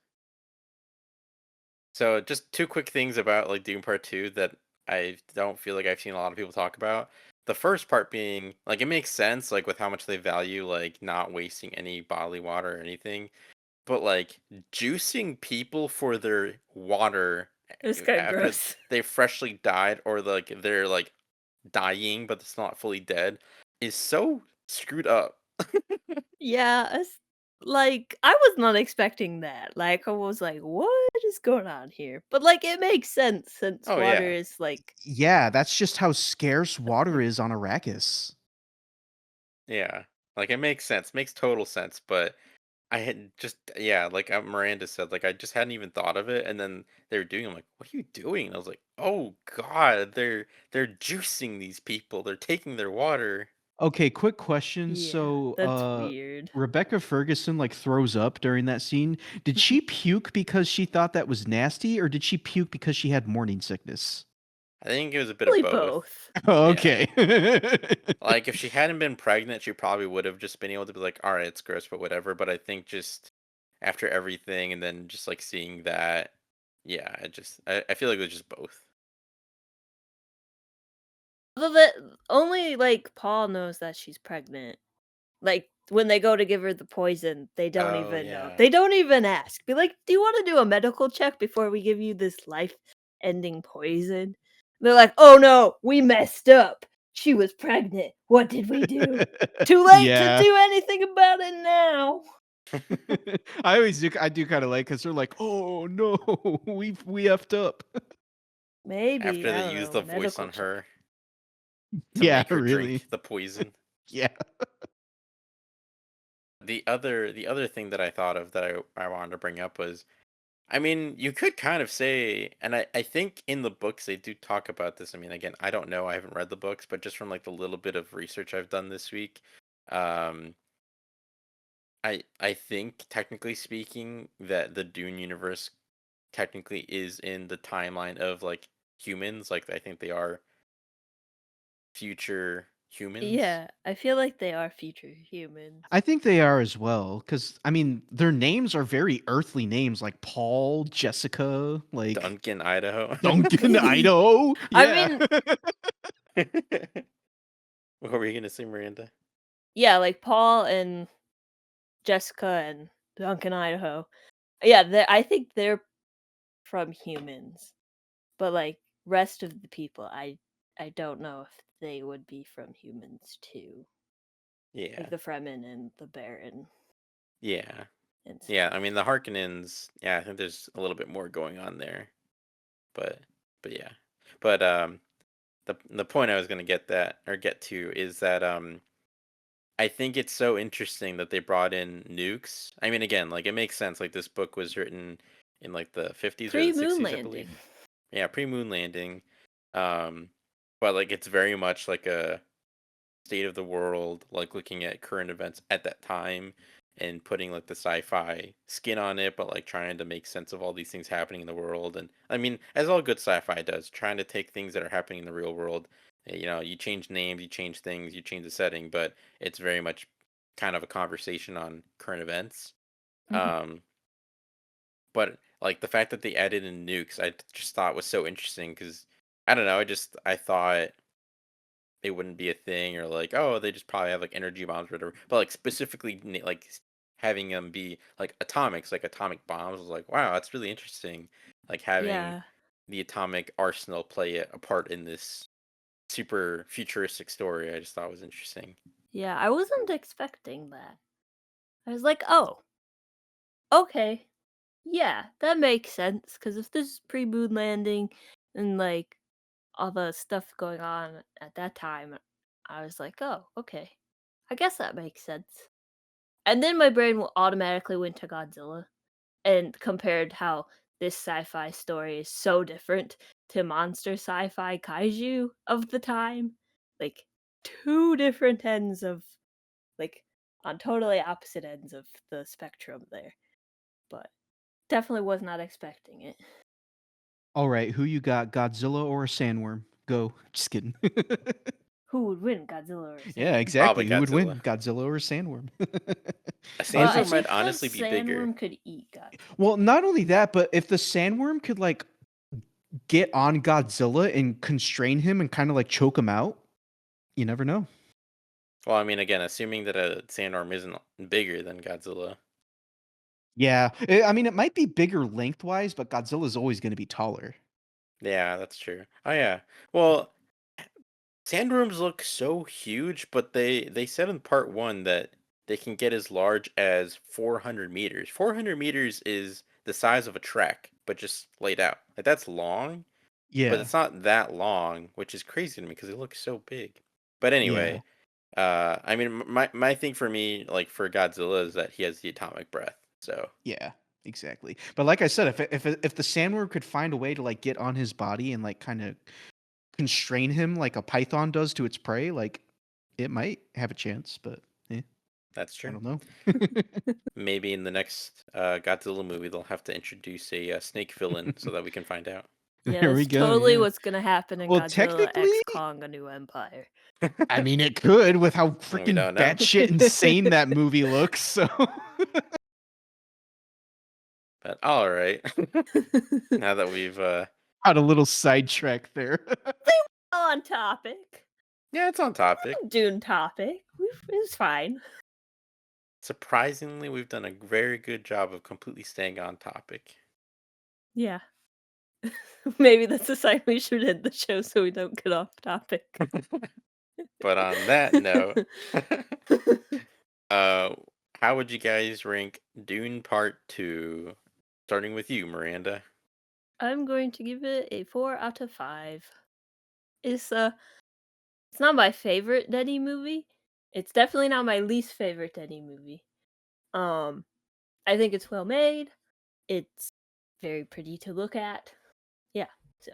So just two quick things about like Doom Part 2 that I don't feel like I've seen a lot of people talk about. The first part being like it makes sense like with how much they value like not wasting any bodily water or anything, but like juicing people for their water It was kind of after gross. they freshly died or like they're like dying but it's not fully dead is so screwed up. Yeah, like, I was not expecting that. Like, I was like, "What is going on here?" But, like, it makes sense since Oh water yeah. is, like Yeah, that's just how scarce water like is on Arrakis. Yeah. Like it makes sense. Makes total sense, but I had just yeah, like Miranda said, like I just hadn't even thought of it, and then they were doing. I'm like, what are you doing? And I was like, oh god, they're juicing these people. They're taking their water. Okay, quick question. Yeah, So, that's weird. Rebecca Ferguson like throws up during that scene. Did she puke because she thought that was nasty, or did she puke because she had morning sickness? I think it was a bit of Probably both. both. Yeah, Okay. like if she hadn't been pregnant, she probably would have just been able to be like, all right, it's gross, but whatever. But I think just after everything, and then just like seeing that, yeah, I feel like it was just both. Although that only, like, Paul knows that she's pregnant. Like, when they go to give her the poison, they don't Oh even know. yeah. They don't even ask. Be like, "Do you wanna do a medical check before we give you this life-ending poison?" They're like, "Oh, no, we messed up. She was pregnant. What did we do? Too late to Yeah. do anything about it now." I do kind of like because they're like, oh no, we effed up. Maybe, After they I don't use know, the voice medical on check. her to Yeah, make her really. drink the poison. Yeah. The other thing that I thought of that I wanted to bring up was, I mean, you could kind of say, and I think in the books they do talk about this. I mean, again, I don't know, I haven't read the books, but just from like the little bit of research I've done this week, um, I think technically speaking that the Dune universe technically is in the timeline of like humans. Like I think they are future humans. Yeah, I feel like they are future humans. I think they are as well, because I mean, their names are very earthly names, like Paul, Jessica, like Duncan, Idaho. Duncan, Idaho. I Yeah. mean, What were you gonna say, Miranda? yeah, like, Paul and Jessica and Duncan, Idaho. Yeah, I think they're from humans, but, like, rest of the people, I don't know if they would be from humans too, like Yeah, the Fremen and the Baron yeah, and yeah. stuff. I mean, the Harkonnens. Yeah, I think there's a little bit more going on there, but but yeah, but the point I was gonna get to is that I think it's so interesting that they brought in nukes. I mean, again, like it makes sense. Like this book was written in like the 50s or the Pre-moon 60s, I believe. landing. Yeah, pre-moon landing. Um, but like it's very much like a state of the world, like looking at current events at that time and putting like the sci-fi skin on it, but like trying to make sense of all these things happening in the world. And I mean, as all good sci-fi does, trying to take things that are happening in the real world. You know, you change names, you change things, you change the setting, but it's very much kind of a conversation on current events. Mhm. Um, but like the fact that they added in nukes, I just thought was so interesting because I don't know, I thought they wouldn't be a thing, or like, oh, they just probably have like energy bombs or whatever. But like specifically like having them be like atomics, like atomic bombs, was like, wow, that's really interesting. Like having Yeah, the atomic arsenal play a part in this super futuristic story, I just thought was interesting. yeah, I wasn't expecting that. I was like, "Oh, okay. Yeah, that makes sense. Because if this is pre-moon landing and, like, all the stuff going on at that time, I was like, "Oh, okay. I guess that makes sense." And then my brain will automatically went to Godzilla and compared how this sci-fi story is so different to monster sci-fi kaiju of the time. Like, 2 different ends of like, on totally opposite ends of the spectrum there, but definitely was not expecting it. All right, who you got, Godzilla or a sandworm? Go. Just kidding. Who would win, Godzilla or Yeah, Sandworm? exactly. Probably Who would Godzilla. win, Godzilla or Sandworm? A Well, I sandworm Honestly, might actually heard honestly be bigger. Sandworm could eat Godzilla. well, not only that, but if the Sandworm could like get on Godzilla and constrain him and kind of like choke him out, you never know. Well, I mean, again, assuming that a sandworm isn't bigger than Godzilla. Yeah, I mean, it might be bigger lengthwise, but Godzilla's always going to be taller. Yeah, that's true. Oh yeah. Well, sandworms look so huge, but they said in part one that they can get as large as 400 meters. 400 meters is the size of a track, but just laid out. Like that's long, but Yeah, it's not that long, which is crazy to me because they look so big. But yeah, anyway, I mean, my thing for me, like for Godzilla, is that he has the atomic breath. So yeah, exactly. But like I said, if the Sandworm could find a way to like get on his body and like kind of constrain him like a python does to its prey, like it might have a chance. But that's I true. don't know. Maybe in the next Godzilla movie, they'll have to introduce a snake villain so that we can find out. Yeah, There we that's go. totally Yeah. what's gonna happen in Well, Godzilla technically, X Kong: A New Empire. I mean, it could with how We freaking don't know. batshit insane that movie looks. So But all right. Now that we've got a little sidetrack there. On topic. yeah, it's on topic. Dune topic. It was fine. Surprisingly, we've done a very good job of completely staying on topic. Yeah. Maybe that's a sign we should end the show so we don't get off topic. But on that note, uh how would you guys rank Dune Part 2? Starting with you, Miranda. I'm going to give it a 4 out of 5. It's it's not my favorite Denny movie. It's definitely not my least favorite Denny movie. Um I think it's well made. It's very pretty to look at. Yeah. So,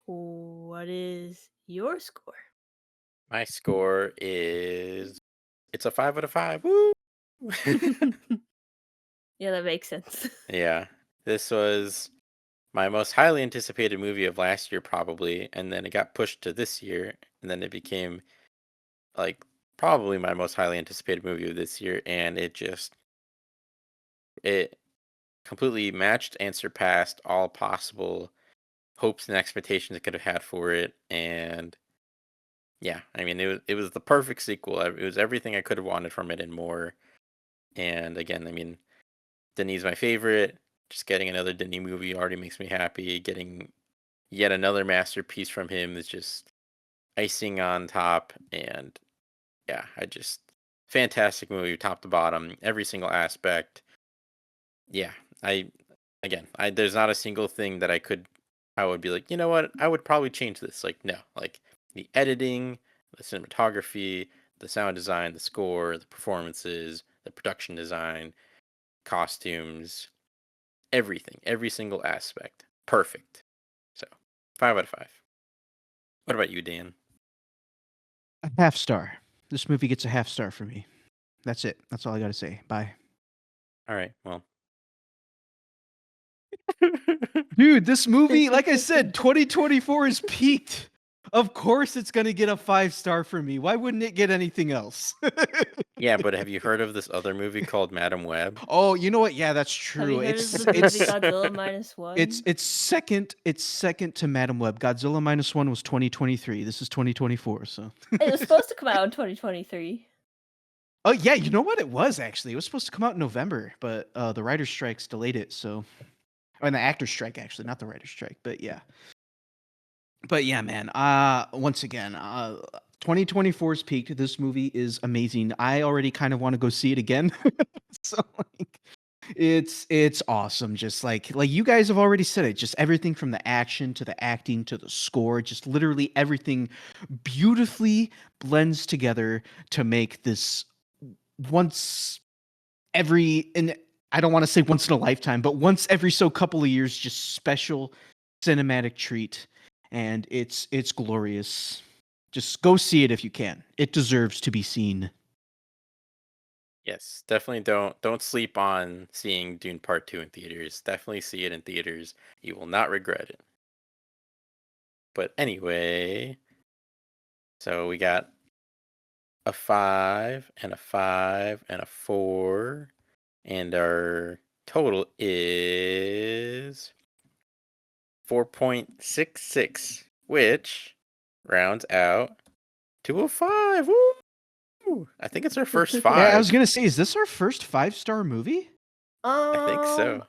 what is your score? My score is it's a 5 out of 5. Woo! Yeah, that makes sense. Yeah. This was my most highly anticipated movie of last year probably, and then it got pushed to this year, and then it became like probably my most highly anticipated movie of this year, and it completely matched and surpassed all possible hopes and expectations I could have had for it. And yeah, I mean it was the perfect sequel. It was everything I could have wanted from it and more. And again, I mean, Denis my favorite. Just getting another Denis movie already makes me happy. Getting yet another masterpiece from him is just icing on top. And yeah, fantastic movie top to bottom, every single aspect. Yeah, there's not a single thing that I would be like, you know what, I would probably change this. Like, no, like the editing, the cinematography, the sound design, the score, the performances, the production design, costumes, everything, every single aspect, perfect. So, 5 out of 5. What about you, Dan? A half star. This movie gets a half star for me. That's it. That's all I got to say. Bye. All right, well. Dude, this movie, like I said, 2024 is peaked. Of course it's going to get a 5 star for me. Why wouldn't it get anything else? Yeah, but have you heard of this other movie called Madam Web? Oh, you know what? Yeah, that's Have you true. heard of the movie Godzilla minus one? It's second to Madam Web. Godzilla minus one was 2023. This is 2024, so. It was supposed to come out in 2023. Oh yeah, you know what? It was actually. It was supposed to come out in November, but the writer's strikes delayed it. So, and the actor's strike actually, not the writer's strike. But yeah, man. Once again, 2024's peaked. This movie is amazing. I already kind of want to go see it again. So like, it's awesome. Just like you guys have already said it. Just everything from the action to the acting to the score, just literally everything beautifully blends together to make this once every and I don't want to say once in a lifetime, but once every so couple of years, just special cinematic treat, and it's glorious. Just go see it if you can. It deserves to be seen. Yes, definitely don't sleep on seeing Dune Part 2 in theaters. Definitely see it in theaters. You will not regret it. But anyway, So we got a 5 and a 5 and a 4. And our total is 4.66, which rounds out to a 5. Woo! I think it's our first Yeah, I was 5. gonna say, is this our first 5-star movie? I think so.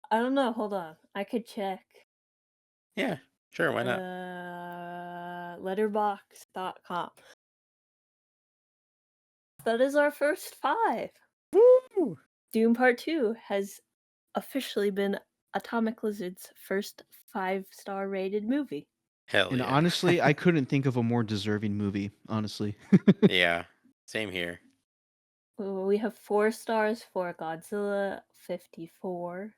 I don't know. Hold on. I could check. Yeah, sure, why not? Letterbox.com. That is our first 5. Woo! Dune Part 2 has officially been Atomic Lizard's first 5-star rated movie. Hell And yeah. honestly, I couldn't think of a more deserving movie, honestly. Yeah, same here. We have 4 stars for Godzilla 54,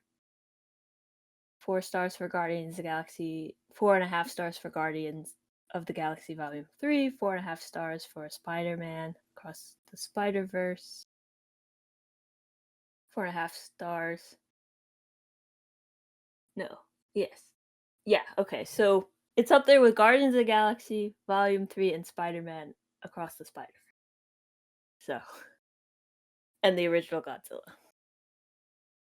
4 stars for Guardians of the Galaxy, 4.5 stars for Guardians of the Galaxy Volume 3, 4.5 stars for Spider-Man Across the Spider-Verse, 4.5 stars. No. Yes. Yeah, okay. So it's up there with Guardians of the Galaxy Volume 3 and Spider-Man Across the Spider-Verse. So, and the original Godzilla.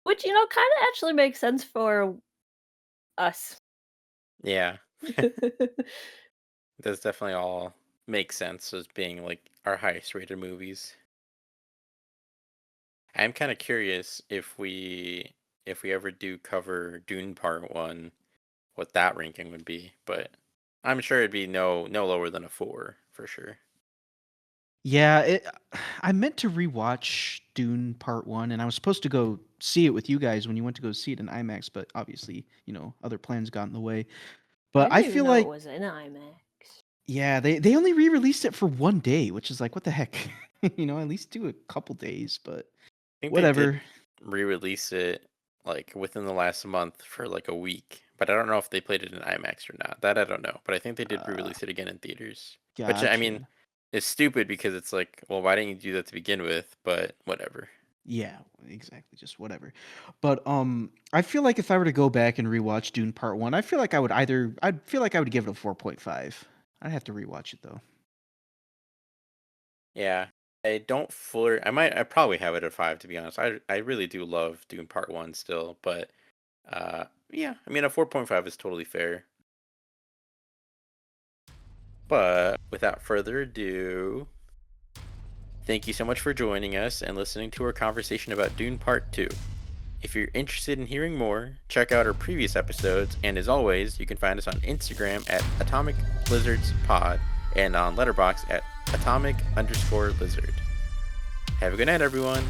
Which, kind of actually makes sense for us. Yeah, that's definitely all makes sense as being like our highest rated movies. I'm kind of curious if we ever do cover Dune Part 1, what that ranking would be, but I'm sure it'd be no lower than a 4 for sure. Yeah, I meant to rewatch Dune Part 1, and I was supposed to go see it with you guys when you went to go see it in IMAX, but obviously, other plans got in the way. I But I didn't even feel know it like, was in IMAX. yeah, they only re-released it for one day, which is like, what the heck? At least do a couple days, but I think they did whatever. re-release it like within the last month for like a week, but I don't know if they played it in IMAX or not. That I don't know, but I think they did Uh, re-release it again in theaters. Which I mean, Gotcha. it's stupid because it's like, well, why didn't you do that to begin with? But whatever. Yeah, exactly. Just whatever. But I feel like if I were to go back and rewatch Dune Part 1, I'd feel like I would give it a 4.5. I'd have to rewatch it though. Yeah, I don't I probably have it at 5 to be honest. I really do love Dune Part 1 still, but yeah, I mean a 4.5 is totally fair. But without further ado, thank you so much for joining us and listening to our conversation about Dune Part 2. If you're interested in hearing more, check out our previous episodes, and as always, you can find us on Instagram at Atomic Lizards Pod and on Letterboxd at Atomic_Lizard. Have a good night, everyone.